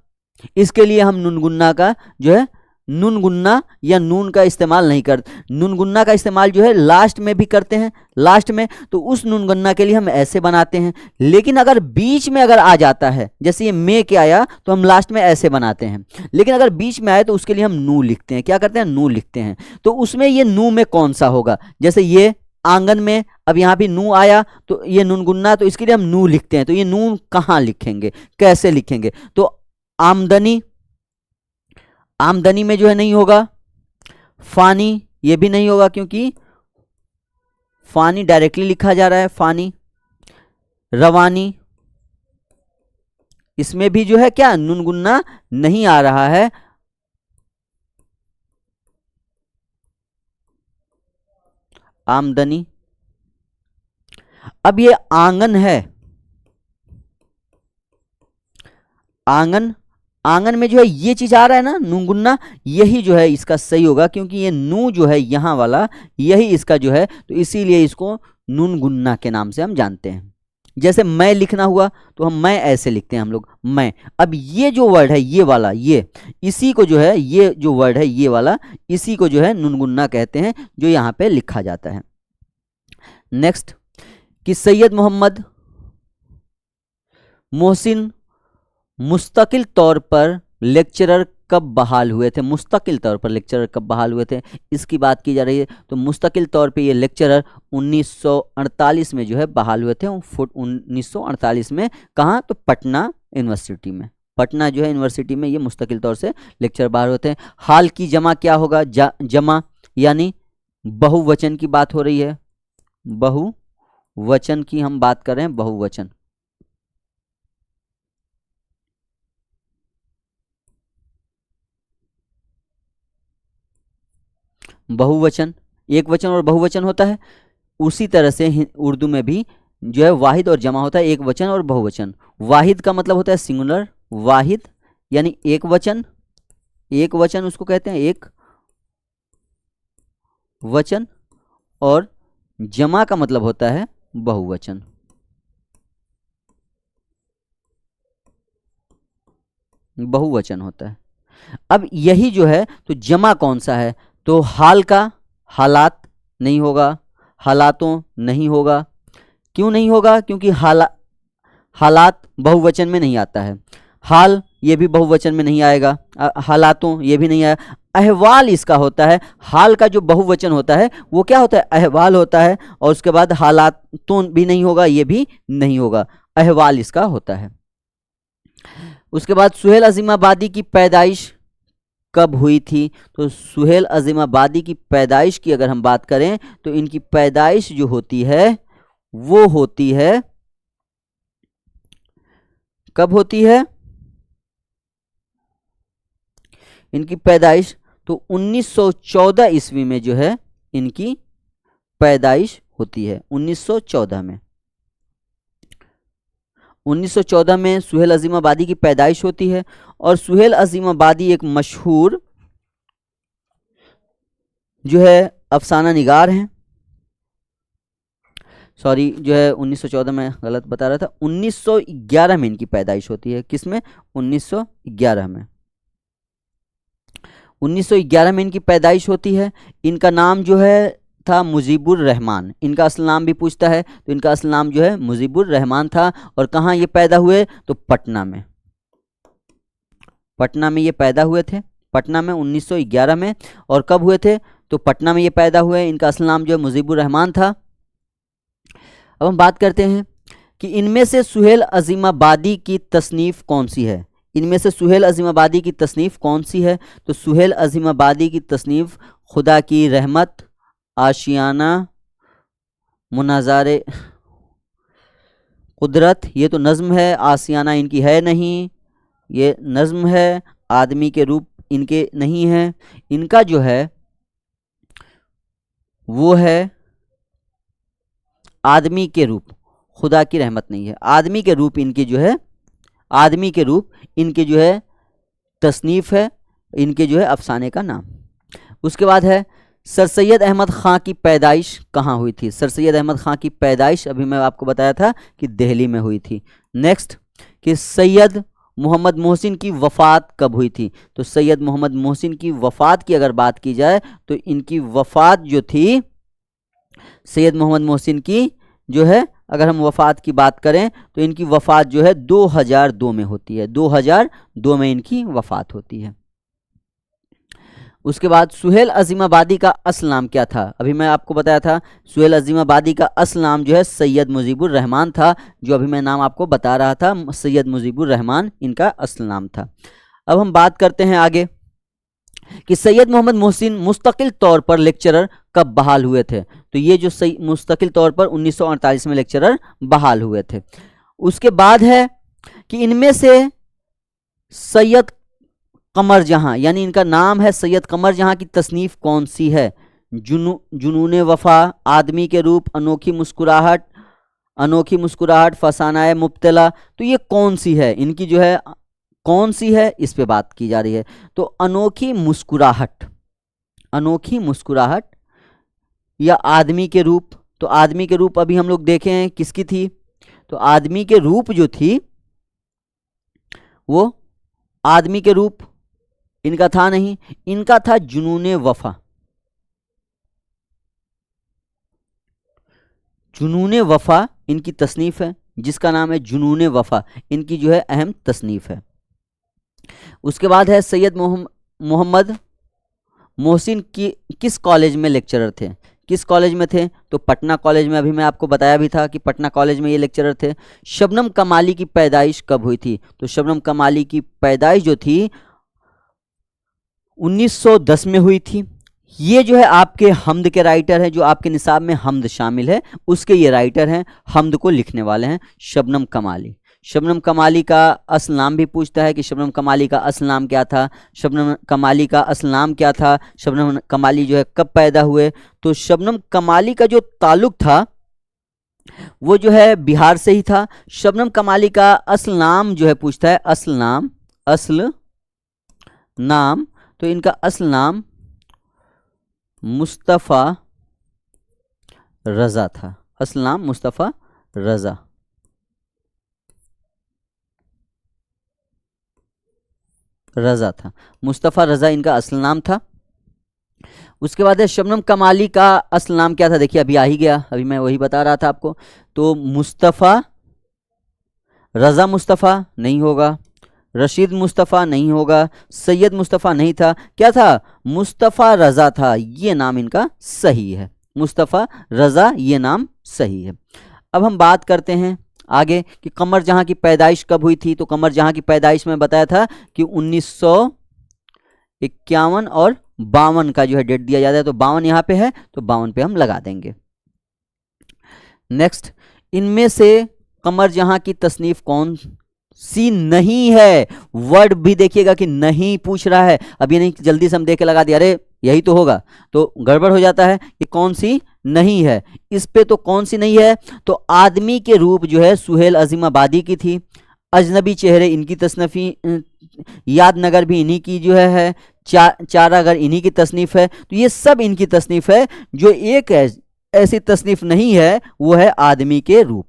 इसके लिए हम नूनगुन्ना का जो है, नूनगुन्ना या नून का इस्तेमाल नहीं करते। नूनगुन्ना का इस्तेमाल जो है लास्ट में भी करते हैं, लास्ट में, तो उस नूनगुन्ना के लिए हम ऐसे बनाते हैं। लेकिन अगर बीच में अगर आ जाता है, जैसे ये में के आया, तो हम लास्ट में ऐसे बनाते हैं। लेकिन अगर बीच में आए तो उसके लिए हम नू लिखते हैं। क्या करते हैं? नू लिखते हैं। तो उसमें ये नू में कौन सा होगा? जैसे ये आंगन में, अब यहाँ भी नू आया, तो ये नूनगुन्ना, तो इसके लिए हम नू लिखते हैं। तो ये नून कहाँ लिखेंगे, कैसे लिखेंगे? तो आमदनी, आमदनी में जो है नहीं होगा। फानी, ये भी नहीं होगा, क्योंकि फानी डायरेक्टली लिखा जा रहा है, फानी। रवानी, इसमें भी जो है क्या? नूनगुन्ना नहीं आ रहा है। आमदनी। अब ये आंगन है, आंगन, आंगन में जो है ये चीज आ रहा है ना, नूनगुन्ना, यही जो है इसका सही होगा, क्योंकि ये नू जो है यहां वाला, यही इसका जो है, तो इसीलिए इसको नूनगुन्ना के नाम से हम जानते हैं। जैसे मैं लिखना हुआ, तो हम मैं ऐसे लिखते हैं हम लोग, मैं। अब ये जो वर्ड है, ये वाला, ये, इसी को जो है, ये जो वर्ड है ये वाला, इसी को जो है नूनगुन्ना कहते हैं, जो यहाँ पे लिखा जाता है। नेक्स्ट, कि सैयद मोहम्मद मोहसिन मुस्तकिल तौर पर लेक्चरर कब बहाल हुए थे? मुस्तकिल तौर पर लेक्चरर कब बहाल हुए थे, इसकी बात की जा रही है। तो मुस्तकिल तौर पे ये लेक्चरर 1948 में जो है बहाल हुए थे। 1948 में कहाँ? तो पटना यूनिवर्सिटी में, पटना जो है यूनिवर्सिटी में ये मुस्तकिल तौर से लेक्चर बहाल होते हैं। हाल की जमा क्या होगा? जमा यानी बहुवचन की बात हो रही है, बहुवचन की हम बात कर रहे हैं, बहुवचन। बहुवचन, एक वचन और बहुवचन होता है। उसी तरह से उर्दू में भी जो है वाहिद और जमा होता है, एक वचन और बहुवचन। वाहिद का मतलब होता है सिंगुलर, वाहिद यानी एक वचन, एक वचन उसको कहते हैं, एक वचन। और जमा का मतलब होता है बहुवचन। बहुवचन होता है। अब यही जो है, तो जमा कौन सा है? तो हाल का, हालात नहीं होगा, हालातों नहीं होगा। क्यों नहीं होगा? क्योंकि हालात बहुवचन में नहीं आता है। हाल ये भी बहुवचन में नहीं आएगा, हालातों ये भी नहीं आएगा। अहवाल इसका होता है। हाल का जो बहुवचन होता है वो क्या होता है, अहवाल होता है। और उसके बाद हालातों भी नहीं होगा, ये भी नहीं होगा, अहवाल इसका होता है। उसके बाद सुहेल अजीमाबादी की पैदाइश कब हुई थी? तो सुहेल अजीमाबादी की पैदाइश की अगर हम बात करें तो इनकी पैदाइश जो होती है वो होती है, कब होती है इनकी पैदाइश? तो 1914 ईस्वी में जो है इनकी पैदाइश होती है, 1914 में। 1914 में सुहेल अजीमाबादी की पैदाइश होती है। और सुहेल अजीमाबादी एक मशहूर जो है अफसाना निगार हैं। सॉरी, जो है 1914 में गलत बता रहा था, 1911 में इनकी पैदाइश होती है। किसमें? 1911 में। 1911 में इनकी पैदाइश होती है। इनका नाम जो है था मुजीबुर रहमान। इनका असल नाम भी पूछता है तो इनका असल नाम जो है मुजीबुर रहमान था। और कहाँ ये पैदा हुए? तो पटना में। पटना में ये पैदा हुए थे, पटना में 1911 में। और कब हुए थे? तो पटना में ये पैदा हुए। इनका असल नाम जो है मुजीबुर रहमान था। अब हम बात करते हैं कि इनमें से सुहेल अजीमाबादी की तसनीफ़ कौन सी है? इनमें से सुहेल अजीमाबादी की तसनीफ़ कौन सी है? तो सुहेल अजीमाबादी की तसनीफ़ खुदा की रहमत, आशियाना, मुनाज़ारे कुदरत, ये तो नज़्म है। आशियाना इनकी है नहीं, ये नज़्म है। आदमी के रूप इनके नहीं है। इनका जो है वो है आदमी के रूप, खुदा की रहमत नहीं है। आदमी के रूप इनकी जो है, आदमी के रूप इनके जो है तसनीफ़ है, इनके जो है अफसाने का नाम। उसके बाद है सर सैयद अहमद ख़ां की पैदाइश कहाँ हुई थी? सर सैयद अहमद ख़ां की पैदाइश अभी मैं आपको बताया था कि दिल्ली में हुई थी। नेक्स्ट कि सैयद मोहम्मद मोहसिन की वफ़ात कब हुई थी? तो सैयद मोहम्मद मोहसिन की वफ़ात की अगर बात की जाए तो इनकी वफ़ात जो थी, सैयद मोहम्मद मोहसिन की जो है, अगर हम वफ़ात की बात करें तो इनकी वफ़ात जो है 2002 में होती है। 2002 में इनकी वफ़ात होती है। उसके बाद सुहेल अजीमाबादी का असल नाम क्या था? अभी मैं आपको बताया था सुहेल अजीमाबादी का असल नाम जो है सैयद मुजीबुर रहमान था। जो अभी मैं नाम आपको बता रहा था, सैयद मुजीबुर रहमान इनका असल नाम था। अब हम बात करते हैं आगे कि सैयद मोहम्मद मोहसिन मुस्तकिल तौर पर लेक्चरर कब बहाल हुए थे? तो ये जो मुस्तकिल तौर पर 1948 में लेक्चरर बहाल हुए थे। उसके बाद है कि इनमें से सैयद कमर जहां, यानी इनका नाम है सैयद कमर जहां की तसनीफ़ कौन सी है? जुनून वफ़ा, आदमी के रूप, अनोखी मुस्कुराहट, अनोखी मुस्कुराहट, फसानाए मुब्तला। तो ये कौन सी है? इनकी जो है कौन सी है, इस पे बात की जा रही है। तो अनोखी मुस्कुराहट, अनोखी मुस्कुराहट या आदमी के रूप। तो आदमी के रूप अभी हम लोग देखे हैं किसकी थी? तो आदमी के रूप जो थी वो आदमी के रूप इनका था नहीं, इनका था जुनून वफा। जुनून वफा इनकी तसनीफ़ है, जिसका नाम है जुनून वफा, इनकी जो है अहम तसनीफ़ है। उसके बाद है सैयद मोहम्मद मोहसिन की किस कॉलेज में लेक्चरर थे? किस कॉलेज में थे? तो पटना कॉलेज में। अभी मैं आपको बताया भी था कि पटना कॉलेज में ये लेक्चरर थे। शबनम कमाली की पैदाइश कब हुई थी? तो शबनम कमाली की पैदाइश जो थी 1910 में हुई थी। ये जो है आपके हम्द के राइटर हैं, जो आपके निसाब में हम्द शामिल है उसके ये राइटर हैं, हम्द को लिखने वाले हैं शबनम कमाली। शबनम कमाली का असल नाम भी पूछता है कि शबनम कमाली का असल नाम क्या था? शबनम कमाली का असल नाम क्या था? शबनम कमाली जो है कब पैदा हुए? तो शबनम कमाली का जो ताल्लुक था वो जो है बिहार से ही था। शबनम कमाली का असल नाम जो है पूछता है, असल नाम, असल नाम। तो इनका असल नाम मुस्तफ़ा रज़ा था। असल नाम मुस्तफ़ा रज़ा। रज़ा था, मुस्तफ़ा रज़ा इनका असल नाम था। उसके बाद है शबनम कमाली का असल नाम क्या था? देखिए अभी आ ही गया, अभी मैं वही बता रहा था आपको। तो मुस्तफ़ा रज़ा मुस्तफ़ा नहीं होगा, रशीद मुस्तफ़ा नहीं होगा, सैयद मुस्तफ़ा नहीं था, क्या था, मुस्तफ़ा रज़ा था। ये नाम इनका सही है, मुस्तफ़ा रज़ा ये नाम सही है। अब हम बात करते हैं आगे कि कमर जहां की पैदाइश कब हुई थी। तो कमर जहां की पैदाइश में बताया था कि 1951 और 52 का जो है डेट दिया जाता है। तो 52 यहाँ पे है तो 52 पे हम लगा देंगे। नेक्स्ट, इनमें से कमर जहां की तसनीफ कौन सी नहीं है। वर्ड भी देखिएगा कि नहीं पूछ रहा है, अब ये नहीं जल्दी से हम देख के लगा दिया अरे यही तो होगा, तो गड़बड़ हो जाता है कि कौन सी नहीं है। इस पे तो कौन सी नहीं है, तो आदमी के रूप जो है सुहेल अजीमाबादी की थी, अजनबी चेहरे इनकी तसनीफी, यादनगर भी इन्हीं की जो है, चारागर इन्हीं की तसनीफ है। तो ये सब इनकी तसनीफ है। जो एक ऐसी तसनीफ नहीं है वो है आदमी के रूप,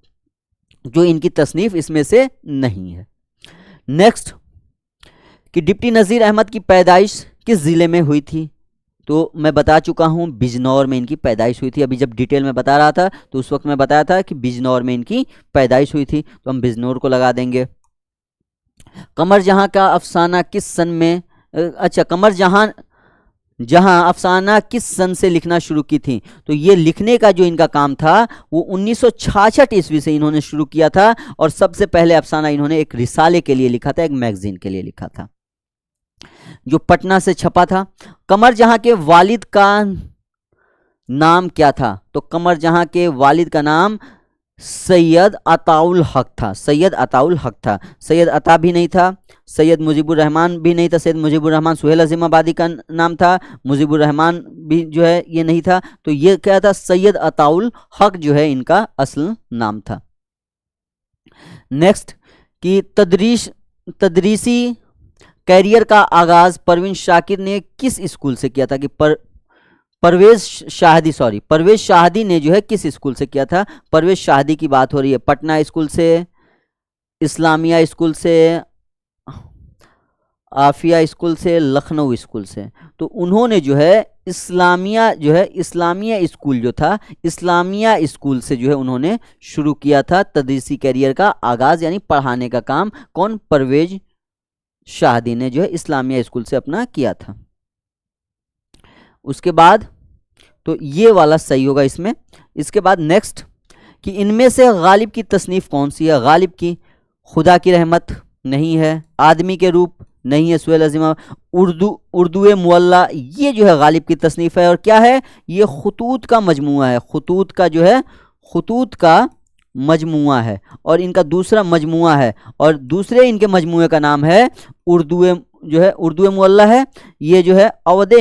जो इनकी तसनीफ इसमें से नहीं है। नेक्स्ट, कि डिप्टी नज़ीर अहमद की पैदाइश किस ज़िले में हुई थी। तो मैं बता चुका हूं बिजनौर में इनकी पैदाइश हुई थी। अभी जब डिटेल में बता रहा था तो उस वक्त मैं बताया था कि बिजनौर में इनकी पैदाइश हुई थी, तो हम बिजनौर को लगा देंगे। कमर जहां का अफसाना किस सन में, अच्छा, कमर जहां अफसाना किस सन से लिखना शुरू की थी। तो ये लिखने का जो इनका काम था वो 1966 ईस्वी से इन्होंने शुरू किया था, और सबसे पहले अफसाना इन्होंने एक रिसाले के लिए लिखा था, एक मैगजीन के लिए लिखा था जो पटना से छपा था। कमर जहां के वालिद का नाम क्या था। तो कमर जहां के वालिद का नाम सैयद अताउल हक था, सैयद अताउल हक था। सैयद अता भी नहीं था, सैयद मुजीबुर रहमान भी नहीं था। सैयद मुजीबुर रहमान सुहेल अजीमाबादी का नाम था, मुजीबुर रहमान भी जो है ये नहीं था। तो ये क्या था, सैयद अताउल हक जो है इनका असल नाम था। नेक्स्ट, कि तदरीसी कैरियर का आगाज परवीन शाकिर ने किस स्कूल से किया था। कि परवेज शाहदी ने जो है किस स्कूल से किया था। परवेज शाहदी की बात हो रही है, पटना स्कूल से, इस्लामिया स्कूल से, आफिया स्कूल से, लखनऊ स्कूल से। तो उन्होंने जो है इस्लामिया स्कूल जो था, इस्लामिया स्कूल से जो है उन्होंने शुरू किया था तदरीसी कैरियर का आगाज, यानी पढ़ाने का काम। कौन, परवेज शाहदी ने जो है इस्लामिया स्कूल से अपना किया था। उसके बाद तो ये वाला सही होगा इसमें। इसके बाद नेक्स्ट, कि इनमें से गालिब की तसनीफ कौन सी है। गालिब की खुदा की रहमत नहीं है, आदमी के रूप नहीं है, सुहेल अजीमा, उर्दू मुअल्ला, ये जो है गालिब की तसनीफ है। और क्या है, ये खुतूत का मजमुआ है, खुतूत का मजमुआ है। और इनका दूसरा मजमुआ है, और दूसरे इनके मजमुए का नाम है उर्दू मुअल्ला है। ये जो है अवधे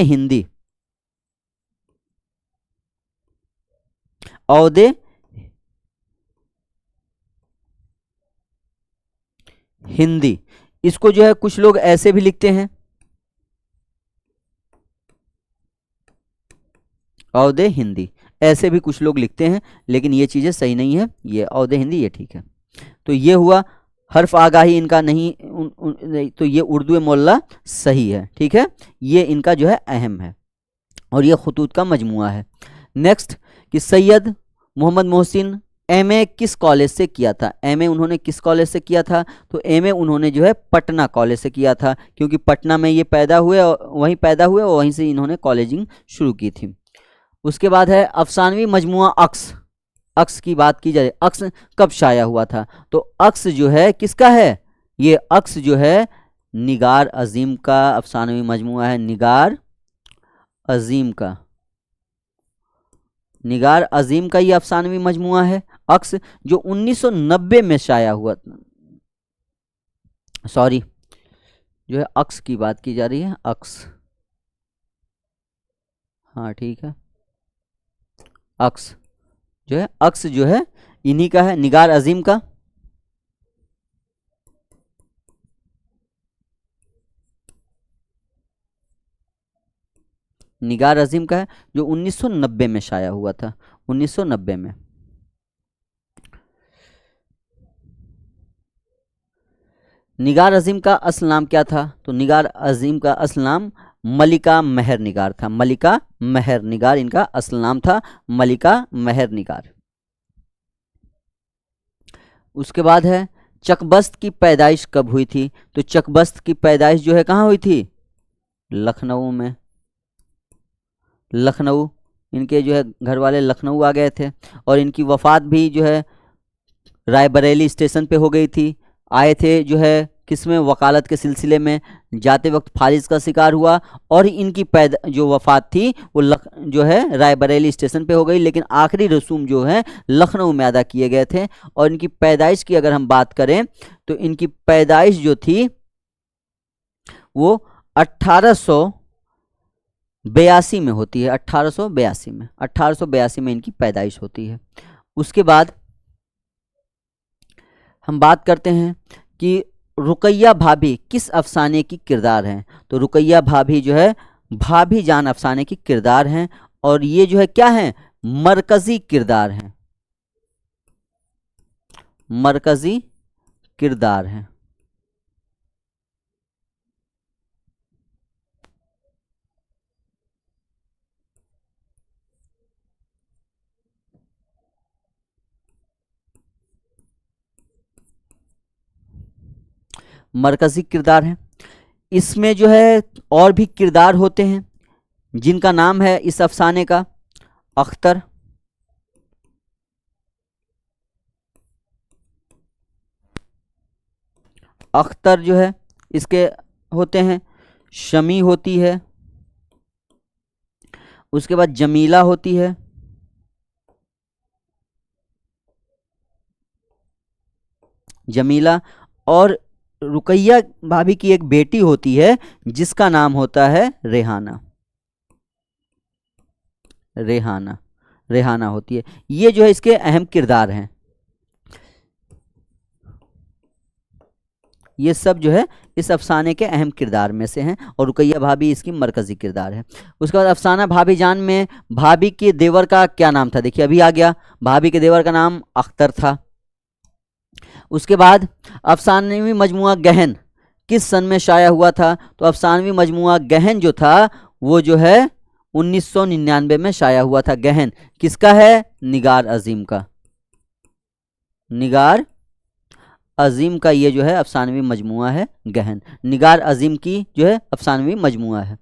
हिंदी। इसको जो है कुछ लोग ऐसे भी लिखते हैं, अवधे हिंदी, ऐसे भी कुछ लोग लिखते हैं, लेकिन ये चीजें सही नहीं है। ये अवधे हिंदी ये ठीक है। तो ये हुआ हर्फ आगाही इनका नहीं, तो ये उर्दू मोल्ला सही है, ठीक है। ये इनका जो है अहम है, और ये खुतूत का मजमुआ है। नेक्स्ट, कि सैयद मोहम्मद मोहसिन एमए किस कॉलेज से किया था। एमए उन्होंने किस कॉलेज से किया था। तो एमए उन्होंने जो है पटना कॉलेज से किया था, क्योंकि पटना में ये पैदा हुए और वहीं से इन्होंने कॉलेजिंग शुरू की थी। उसके बाद है अफसानवी मजमुआ अक्स की बात की जाए, अक्स कब शाया हुआ था। तो अक्स जो है किसका है, ये अक्स जो है निगार अजीम का अफसानवी मजमुआ है। निगार अजीम का ये अफसानवी मजमुआ है अक्स, जो 1990 में शाया हुआ। सॉरी, जो है अक्स की बात की जा रही है, अक्स, हाँ ठीक है। अक्स जो है इन्हीं का है, निगार अजीम का। निगार अजीम का है, जो 1990 में शाया हुआ था, 1990 में। निगार अजीम का असल नाम क्या था। तो निगार अजीम का असल नाम मलिका मेहर निगार था। मलिका मेहर निगार इनका असल नाम था, मलिका मेहर निगार। उसके बाद है चकबस्त की पैदाइश कब हुई थी? तो चकबस्त की पैदाइश जो है कहाँ हुई थी? लखनऊ में। लखनऊ, इनके जो है घर वाले लखनऊ आ गए थे और इनकी वफात भी जो है रायबरेली स्टेशन पे हो गई थी। आए थे जो है किसमें? वकालत के सिलसिले में, जाते वक्त फारिज का शिकार हुआ और इनकी जो वफात थी वो जो है रायबरेली स्टेशन पे हो गई, लेकिन आखिरी रसूम जो है लखनऊ में अदा किए गए थे। और इनकी पैदाइश की अगर हम बात करें तो इनकी पैदाइश जो थी वो 1882 में होती है। 1882 में इनकी पैदाइश होती है। उसके बाद हम बात करते हैं कि रुकैया भाभी किस अफसाने की किरदार हैं? तो रुकैया भाभी जो है भाभी जान अफसाने की किरदार हैं और ये जो है क्या है? मरकजी किरदार हैं, मरकजी किरदार हैं। मरकजी किरदार हैं। इसमें जो है और भी किरदार होते हैं जिनका नाम है इस अफसाने का अख्तर, अख्तर जो है इसके होते हैं, शमी होती है, उसके बाद जमीला होती है, जमीला, और रुकैया भाभी की एक बेटी होती है जिसका नाम होता है रेहाना। रेहाना, रेहाना होती है। ये जो है इसके अहम किरदार हैं। ये सब जो है इस अफसाने के अहम किरदार में से हैं और रुकैया भाभी इसकी मरकजी किरदार है। उसके बाद अफसाना भाभी जान में भाभी के देवर का क्या नाम था? देखिए अभी आ गया, भाभी के देवर का नाम अख्तर था। उसके बाद अफसानवी मजमुआ गहन किस सन में शाया हुआ था? तो अफसानवी मजमुआ गहन जो था वो जो है 1999 में शाया हुआ था। गहन किसका है? निगार अजीम का। निगार अजीम का ये जो है अफसानवी मजमुआ है गहन। निगार अजीम की जो है अफसानवी मजमुआ है।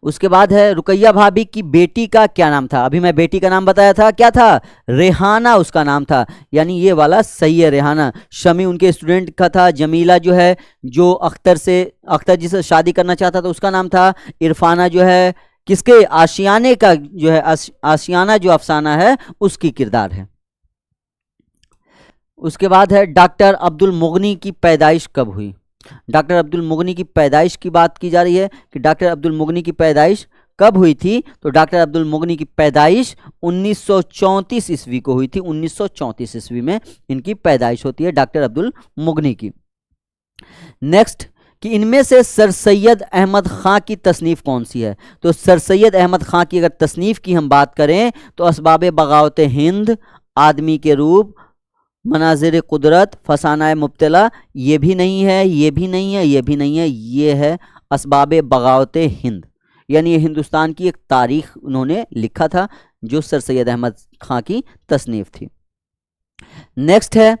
उसके बाद है रुकैया भाभी की बेटी का क्या नाम था? अभी मैं बेटी का नाम बताया था, क्या था? रेहाना उसका नाम था, यानी ये वाला सही है, रेहाना। शमी उनके स्टूडेंट का था। जमीला जो है जो अख्तर जी से शादी करना चाहता था उसका नाम था। इरफाना जो है किसके? आशियाने का जो है आशियाना जो अफसाना है उसकी किरदार है। उसके बाद है डॉक्टर अब्दुल मुगनी की पैदाइश कब हुई? डॉक्टर अब्दुल मुगनी की पैदाइश की बात की जा रही है कि डॉक्टर अब्दुल मुगनी की पैदाइश कब हुई थी? तो डॉक्टर अब्दुल मुगनी की पैदाइश 1934 ईस्वी को हुई थी। 1934 ईस्वी में इनकी पैदाइश होती है डॉक्टर अब्दुल मुगनी की। नेक्स्ट कि इनमें से सर सैयद अहमद खां की तसनीफ कौन सी है? तो सर सैयद अहमद खां की अगर तसनीफ की हम बात करें तो असबाब बगावत हिंद, आदमी के रूप, मनाजिर कुदरत, फसाना मुब्तला, ये भी नहीं है, ये भी नहीं है, ये भी नहीं है, ये है असबाब बगावत हिंद, यानी ये हिंदुस्तान की एक तारीख उन्होंने लिखा था जो सर सैयद अहमद खां की तसनीफ थी। नेक्स्ट है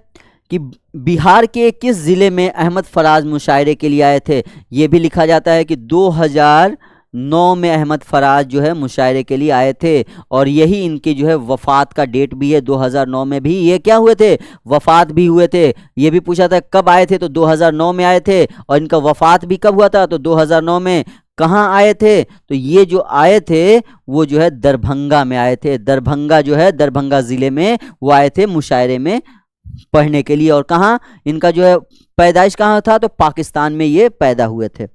कि बिहार के किस ज़िले में अहमद फराज मुशायरे के लिए आए थे? ये भी लिखा जाता है कि 2009 में अहमद फराज जो है मुशायरे के लिए आए थे और यही इनकी जो है वफ़ात का डेट भी है। 2009 में भी ये क्या हुए थे? वफ़ात भी हुए थे। ये भी पूछा था कब आए थे, तो 2009 में आए थे और इनका वफ़ात भी कब हुआ था? तो 2009 में। कहाँ आए थे? तो ये जो आए थे वो जो है दरभंगा में आए थे। दरभंगा जो है दरभंगा ज़िले में वो आए थे मुशायरे में पढ़ने के लिए। और कहाँ इनका जो है पैदाइश कहाँ था? तो पाकिस्तान में ये पैदा हुए थे।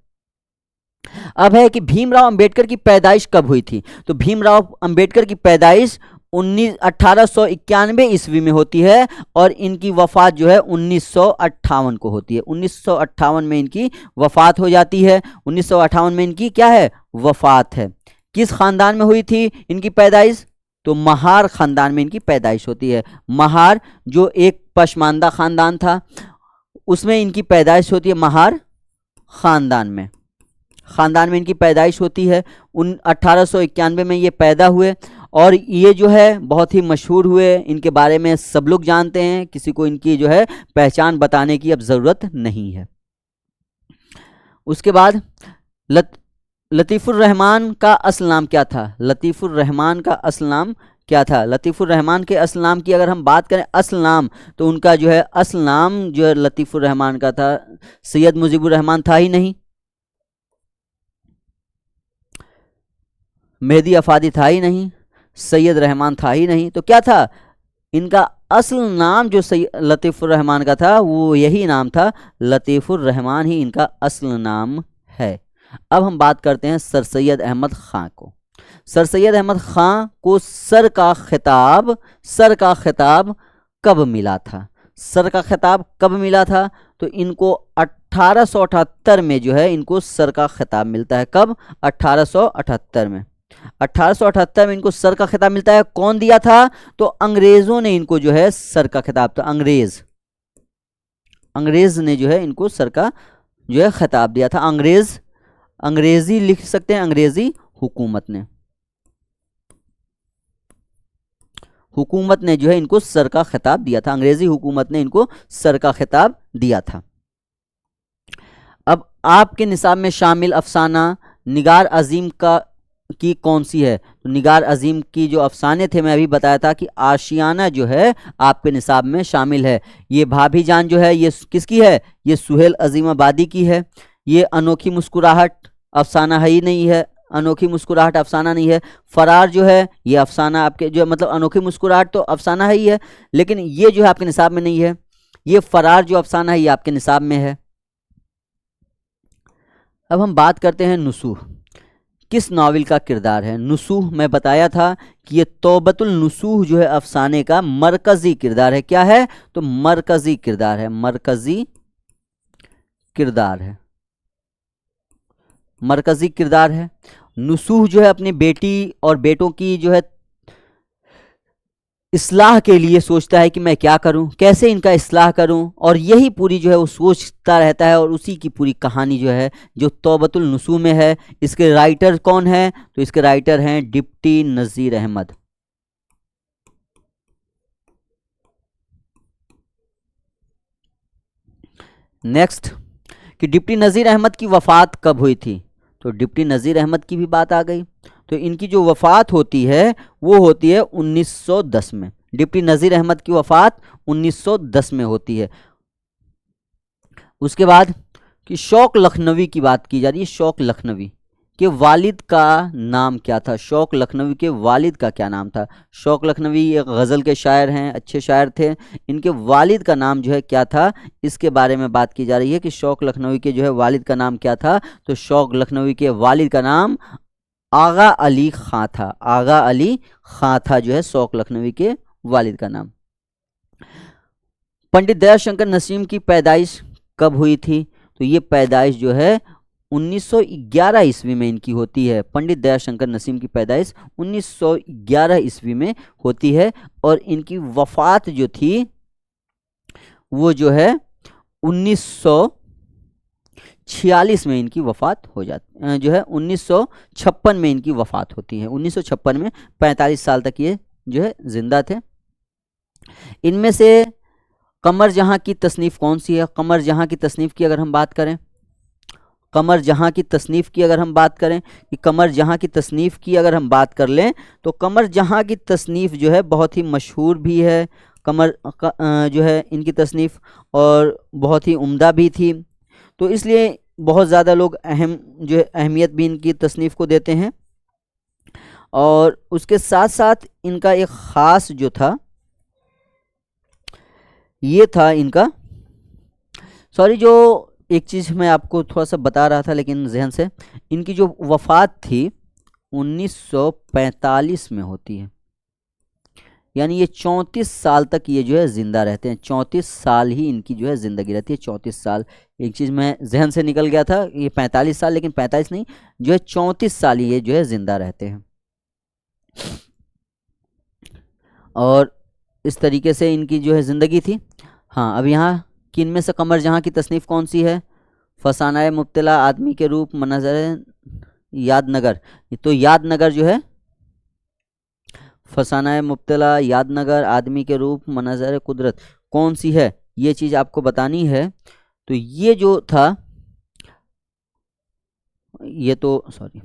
अब है कि भीमराव अंबेडकर की पैदाइश कब हुई थी? तो भीमराव अंबेडकर की पैदाइश 1891 ईस्वी में होती है और इनकी वफात जो है 1958 को होती है। 1958 में इनकी वफात हो जाती है। 1958 में इनकी क्या है? वफात है। किस खानदान में हुई थी इनकी पैदाइश? तो महार खानदान में इनकी पैदाइश होती है। महार जो एक पशमानदा खानदान था उसमें इनकी पैदाइश होती है। महार खानदान में इनकी पैदाइश होती है। 1891 में ये पैदा हुए और ये जो है बहुत ही मशहूर हुए, इनके बारे में सब लोग जानते हैं, किसी को इनकी जो है पहचान बताने की अब ज़रूरत नहीं है। उसके बाद लतीफ़ुर रहमान का असल नाम क्या था? लतीफ़ुर रहमान का असल नाम क्या था? लतीफ़ुर रहमान के असल नाम की अगर हम बात करें असल नाम, तो उनका जो है असल नाम जो है लतीफ़ुर रहमान का था, सैयद मुजीबुर रहमान था ही नहीं, मेहदी अफादी था ही नहीं, सैयद रहमान था ही नहीं, तो क्या था? इनका असल नाम जो लतीफ़ुर रहमान का था वो यही नाम था, लतीफ़ुर रहमान ही इनका असल नाम है। अब हम बात करते हैं सर सैयद अहमद ख़ां को। सर सैयद अहमद ख़ां को सर का खिताब कब मिला था? सर का खिताब कब मिला था? तो इनको 1878 में जो है इनको सर का खिताब मिलता है। कब? 1878 में। 1878 में इनको सर का खिताब मिलता है। कौन दिया था? तो अंग्रेजों ने इनको जो है सर का खिताब, तो अंग्रेज ने जो है इनको सर का जो है खिताब दिया था। अंग्रेजी लिख सकते हैं, अंग्रेजी हुकूमत ने जो है इनको सर का खिताब दिया था। अंग्रेजी हुकूमत ने इनको सर का खिताब दिया था। अब आपके निसाब में शामिल अफसाना निगार अजीम की कौन सी है? तो निगार अजीम की जो अफसाने थे, मैं अभी बताया था कि आशियाना जो है आपके निसाब में शामिल है। ये भाभी जान जो है ये किसकी है? ये सुहेल अजीमाबादी की है। ये अनोखी मुस्कुराहट अफसाना है ही नहीं है, अनोखी मुस्कुराहट अफसाना नहीं है। फरार जो है ये अफसाना आपके जो मतलब अनोखी मुस्कुराहट तो अफसाना है ही है, लेकिन ये जो है आपके निसाब में नहीं है। ये फरार जो अफसाना है ये आपके निसाब में है। अब हम बात करते हैं नुसूह। किस नावल का किरदार है? नुसूह मैं बताया था कि ये तौबतुल नुसूह जो है अफसाने का मरकजी किरदार है। क्या है? तो मरकजी किरदार है, मरकजी किरदार है। नुसूह जो है अपनी बेटी और बेटों की जो है इस्लाह के लिए सोचता है कि मैं क्या करूं, कैसे इनका इस्लाह करूं, और यही पूरी जो है वो सोचता रहता है, और उसी की पूरी कहानी जो है जो तौबतुल नुसूह में है। इसके राइटर कौन है? तो इसके राइटर हैं डिप्टी नज़ीर अहमद। नेक्स्ट कि डिप्टी नज़ीर अहमद की वफ़ात कब हुई थी? तो डिप्टी नज़ीर अहमद की भी बात आ गई। तो इनकी जो वफ़ात होती है वो होती है 1910 में। डिप्टी नज़ीर अहमद की वफ़ात 1910 में होती है। उसके बाद कि शौक लखनवी की बात की जा रही है। शौक लखनवी के वालिद का नाम क्या था? शौक लखनवी के वालिद का क्या नाम था? शौक लखनवी एक गज़ल के शायर हैं, अच्छे शायर थे। इनके वालिद का नाम जो है क्या था, इसके बारे में बात की जा रही है कि शौक लखनवी के जो है वालिद का नाम क्या था। तो शौक लखनवी के वालिद का नाम आगा अली खां था। आगा अली खां था जो है शौक लखनवी के वालिद का नाम। पंडित दयाशंकर नसीम की पैदाइश कब हुई थी? तो ये पैदाइश जो है 1911 ईस्वी में इनकी होती है। पंडित दयाशंकर नसीम की पैदाइश 1911 ईस्वी में होती है, और इनकी वफ़ात जो थी वो जो है 1946 में इनकी वफ़ात हो जाती जो है 1956 में इनकी वफ़ात होती है। 1956 में 45 साल तक ये जो है जिंदा थे। इनमें से कमर जहां की तसनीफ़ कौन सी है? कमर जहां की तसनीफ़ की अगर हम बात करें, कमर जहां की तसनीफ़ की अगर हम बात करें कि कमर जहां की तसनीफ़ की अगर हम बात कर लें, तो कमर जहां की तसनीफ़ जो है बहुत ही मशहूर भी है। कमर जो है इनकी तसनीफ़ और बहुत ही उम्दा भी थी, तो इसलिए बहुत ज़्यादा लोग जो है अहमियत भी इनकी तसनीफ़ को देते हैं। और उसके साथ साथ इनका एक ख़ास जो था ये था इनका, सॉरी जो एक चीज़ मैं आपको थोड़ा सा बता रहा था लेकिन जहन से, इनकी जो वफ़ात थी 1945 में होती है। यानी ये 34 साल तक ये जो है ज़िंदा रहते हैं। 34 साल ही इनकी जो है ज़िंदगी रहती है, 34 साल। एक चीज़ मैं जहन से निकल गया था, ये 45 साल, लेकिन 45 नहीं, जो है 34 साल ही ये जो है ज़िंदा रहते हैं। और इस तरीके से इनकी जो है ज़िंदगी थी। हाँ, अब यहाँ किन में से कमर जहाँ की तसनीफ़ कौन सी है? फसानाए मुब्तला आदमी के रूप मनज़र यादनगर। तो यादनगर जो है फसाना मुब्तला, यादनगर, आदमी के रूप, मनाज़र कुदरत, कौन सी है ये चीज़ आपको बतानी है। तो ये जो था, ये तो सॉरी,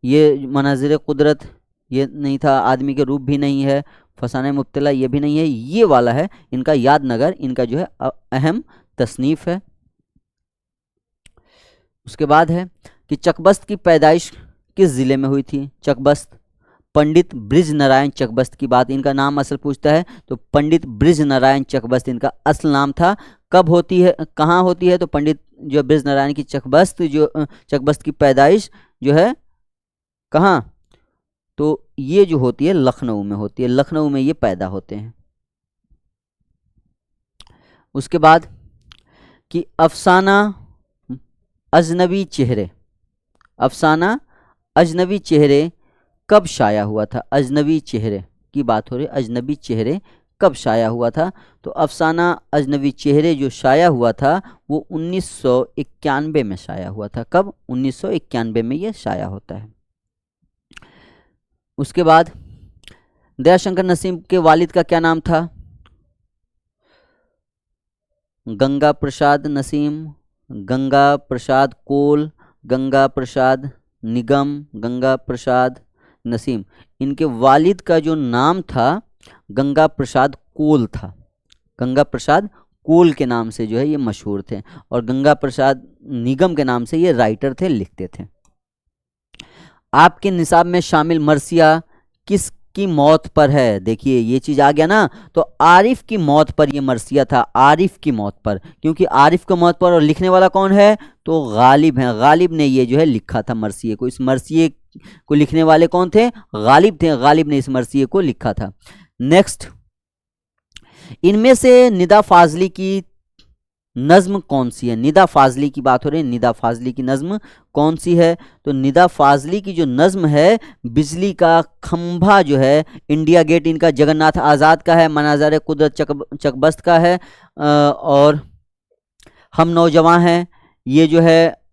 ये मनाज़िर कुदरत ये नहीं था, आदमी के रूप भी नहीं है, फसाना मुब्तला ये भी नहीं है, ये वाला है इनका यादनगर, इनका जो है अहम तसनीफ़ है। उसके बाद है कि चकबस्त की पैदाइश किस ज़िले में हुई थी। चकबस्त, पंडित ब्रिज नारायण चकबस्त की बात, इनका नाम असल पूछता है तो पंडित ब्रिज नारायण चकबस्त इनका असल नाम था। कब होती है, कहाँ होती है, तो पंडित जो ब्रिज नारायण की चकबस्त की पैदाइश जो है कहाँ, तो ये जो होती है लखनऊ में होती है, लखनऊ में ये पैदा होते हैं। उसके बाद कि अफसाना अजनबी चेहरे, अफसाना अजनबी चेहरे कब शाया हुआ था। अजनबी चेहरे की बात हो रही है, अजनबी चेहरे कब शाया हुआ था। तो अफसाना अजनबी चेहरे जो शाया हुआ था वो 1991 में शाया हुआ था। कब, 1991 में ये शाया होता है। उसके बाद दयाशंकर नसीम के वालिद का क्या नाम था। गंगा प्रसाद नसीम, गंगा प्रसाद कोल, गंगा प्रसाद निगम, गंगा प्रसाद नसीम। इनके वालिद का जो नाम था गंगा प्रसाद कोल था, गंगा प्रसाद कोल के नाम से जो है ये मशहूर थे, और गंगा प्रसाद निगम के नाम से ये राइटर थे, लिखते थे। आपके निसाब में शामिल मरसिया किसकी मौत पर है। देखिए ये चीज़ आ गया ना, तो आरिफ की मौत पर ये मरसिया था, आरिफ की मौत पर, क्योंकि आरिफ की मौत पर, और लिखने वाला कौन है, तो गालिब है, गालिब ने ये जो है लिखा था मरसिए को। इस मरसिए को लिखने वाले कौन थे, गालिब थे, गालिब ने इस मरसिए को लिखा था। नेक्स्ट, इनमें से निदा फाजली की नज्म कौन सी है। निदा फाजली की बात हो रही है, निदा फाजली की नज्म कौन सी है। तो निदा फाजली की जो नज्म है, बिजली का खंभा जो है, इंडिया गेट इनका जगन्नाथ आज़ाद का है, मनाज़र कुदरत चकबस्त का है, और हम नौजवान हैं ये जो है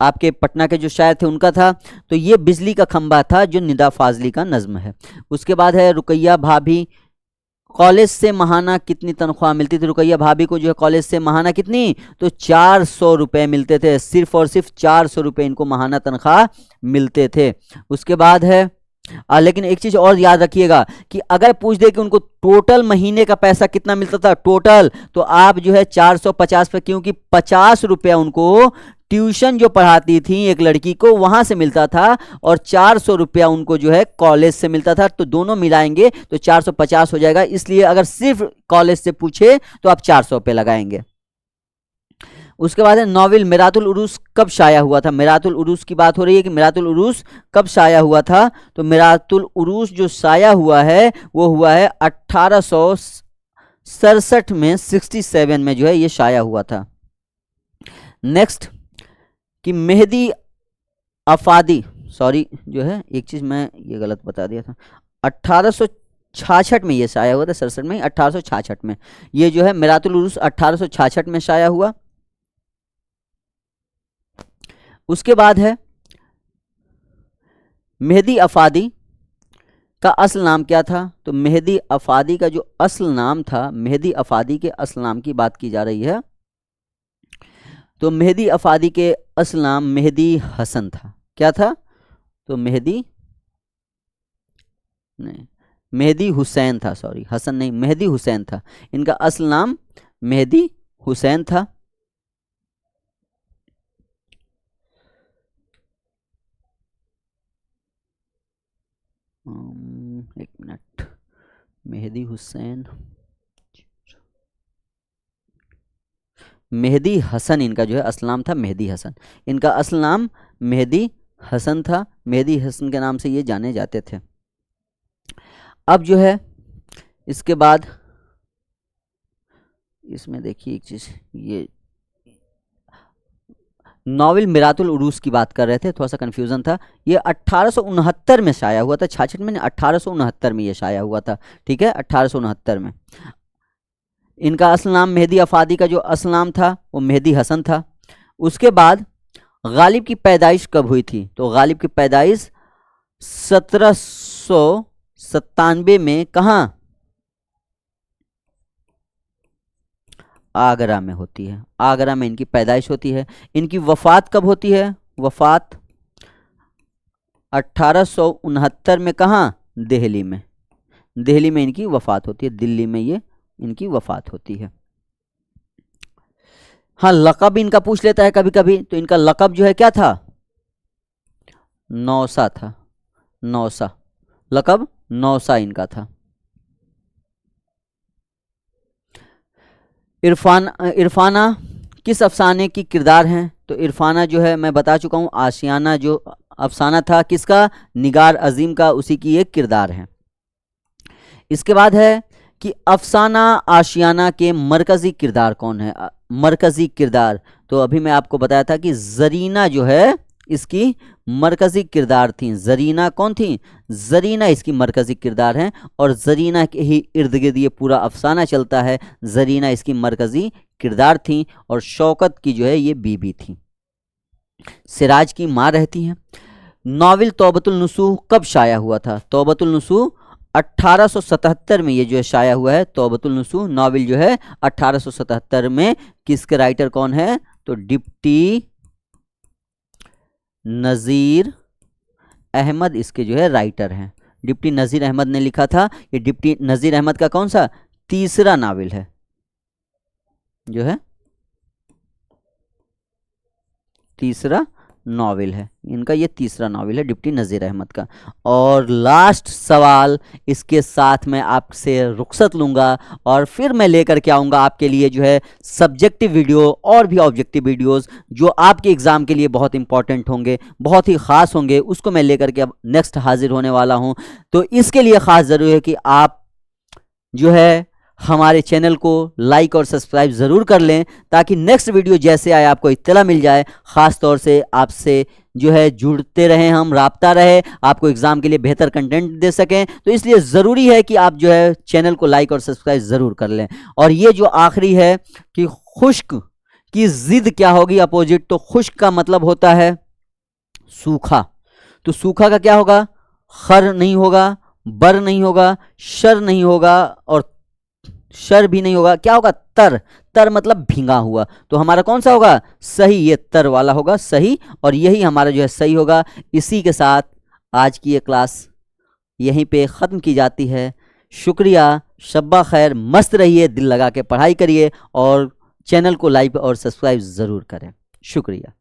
आपके पटना के जो शायर थे उनका था। तो ये बिजली का खंभा था जो निदा फाजली का नज्म है। उसके बाद है रुकैया भाभी, कॉलेज से महाना कितनी तनख्वाह मिलती थी। रुकैया भाभी को जो है कॉलेज से महाना कितनी, तो 400 रुपये मिलते थे, सिर्फ और सिर्फ 400 रुपये इनको महाना तनख्वाह मिलते थे। उसके बाद है लेकिन एक चीज़ और याद रखिएगा कि अगर पूछ दे कि उनको टोटल महीने का पैसा कितना मिलता था टोटल, तो आप जो है 450 पे, क्योंकि 50 रुपया उनको ट्यूशन जो पढ़ाती थी एक लड़की को वहां से मिलता था, और 400 रुपया उनको जो है कॉलेज से मिलता था, तो दोनों मिलाएंगे तो 450 हो जाएगा। इसलिए अगर सिर्फ कॉलेज से पूछे तो आप 400 पे लगाएंगे। उसके बाद है नॉवेल मिरातुल उरूस कब शाया हुआ था। मिरातुल उरूस की बात हो रही है कि मिरातुल उरूस कब शाया हुआ था। तो मिरातुल उरूस जो शाया हुआ है वो हुआ है 1867 में, 67 में जो है ये शाया हुआ था। नेक्स्ट, कि मेहदी अफादी, सॉरी जो है एक चीज़ मैं ये गलत बता दिया था, 1866 में ये शाया हुआ था, 67 में, 1866 में ये जो है मिरातुल उरूस 1866 में शाया हुआ। उसके बाद है मेहदी अफादी का असल नाम क्या था। तो मेहदी अफादी का जो असल नाम था, मेहदी अफादी के असल नाम की बात की जा रही है। तो मेहदी अफादी के असल नाम मेहदी हसन था। क्या था, तो मेहदी नहीं, मेहदी हुसैन था, सॉरी हसन नहीं, मेहदी हुसैन था। इनका असल नाम मेहदी हुसैन था। एक मिनट, मेहदी हुसैन, मेहदी हसन इनका जो है असल नाम था, मेहदी हसन। इनका असल नाम मेहदी हसन था, मेहदी हसन के नाम से ये जाने जाते थे। अब जो है इसके बाद इसमें देखिए एक चीज़, ये नॉवेल मिरातुल उरूस की बात कर रहे थे, थोड़ा सा कन्फ्यूज़न था। ये 1869 में शाया हुआ था, 66 में, 1869 में ये शाया हुआ था, ठीक है, 1869 में। इनका असल नाम मेहदी अफादी का जो असल नाम था वो मेहदी हसन था। उसके बाद गालिब की पैदाइश कब हुई थी। तो गालिब की पैदाइश 1700 97 में कहाँ? आगरा में होती है। आगरा में इनकी पैदाइश होती है। इनकी वफात कब होती है? वफात 1869 में कहाँ? दिल्ली में। दिल्ली में इनकी वफात होती है। दिल्ली में ये इनकी वफात होती है। हाँ, लक़ब इनका पूछ लेता है कभी कभी, तो इनका लक़ब जो है क्या था? नौसा था। नौसा, लक़ब नौसा इनका था। इरफाना किस अफसाने की किरदार हैं? तो इरफाना जो है मैं बता चुका हूँ, आशियाना जो अफसाना था किसका? निगार अजीम का, उसी की एक किरदार है। इसके बाद है कि अफसाना आशियाना के मरकजी किरदार कौन है? मरकजी किरदार, तो अभी मैं आपको बताया था कि जरीना जो है इसकी मरकजी किरदार थी। जरीना कौन थी? जरीना इसकी मरकजी किरदार हैं और जरीना के ही इर्द गिर्द ये पूरा अफसाना चलता है। जरीना इसकी मरकजी किरदार थी और शौकत की जो है ये बीबी थी। सिराज की माँ रहती हैं। नावल तौबतुल नसूह कब शाया हुआ था? तौबतुल नसूह 1877 में ये जो है शाया हुआ है। तौबतुल नसूह नावल जो है 1877 में। किसके राइटर कौन है? तो डिप्टी नज़ीर अहमद इसके जो है राइटर हैं। डिप्टी नज़ीर अहमद ने लिखा था। ये डिप्टी नज़ीर अहमद का कौन सा? तीसरा नावल है, जो है तीसरा नावल है इनका। ये तीसरा नावल है डिप्टी नज़ीर अहमद का। और लास्ट सवाल इसके साथ मैं आपसे रुखसत लूँगा और फिर मैं लेकर के आऊँगा आपके लिए जो है सब्जेक्टिव वीडियो और भी ऑब्जेक्टिव वीडियोस जो आपके एग्ज़ाम के लिए बहुत इंपॉर्टेंट होंगे, बहुत ही ख़ास होंगे। उसको मैं लेकर के अब नेक्स्ट हाजिर होने वाला हूँ। तो इसके लिए ख़ास ज़रूरी है कि आप जो है हमारे चैनल को लाइक और सब्सक्राइब ज़रूर कर लें ताकि नेक्स्ट वीडियो जैसे आए आपको इत्तला मिल जाए। ख़ास तौर से आपसे जो है जुड़ते रहें, हम राब्ता रहे, आपको एग्ज़ाम के लिए बेहतर कंटेंट दे सकें। तो इसलिए ज़रूरी है कि आप जो है चैनल को लाइक और सब्सक्राइब ज़रूर कर लें। और ये जो आखिरी है कि खुश्क की ज़िद क्या होगी? अपोजिट। तो खुश्क का मतलब होता है सूखा। तो सूखा का क्या होगा? खर नहीं होगा, बर नहीं होगा, शर नहीं होगा और शर भी नहीं होगा। क्या होगा? तर। तर मतलब भींगा हुआ। तो हमारा कौन सा होगा? सही, ये तर वाला होगा सही। और यही हमारा जो है सही होगा। इसी के साथ आज की ये क्लास यहीं पे ख़त्म की जाती है। शुक्रिया, शब्बा खैर, मस्त रहिए, दिल लगा के पढ़ाई करिए और चैनल को लाइक और सब्सक्राइब ज़रूर करें। शुक्रिया।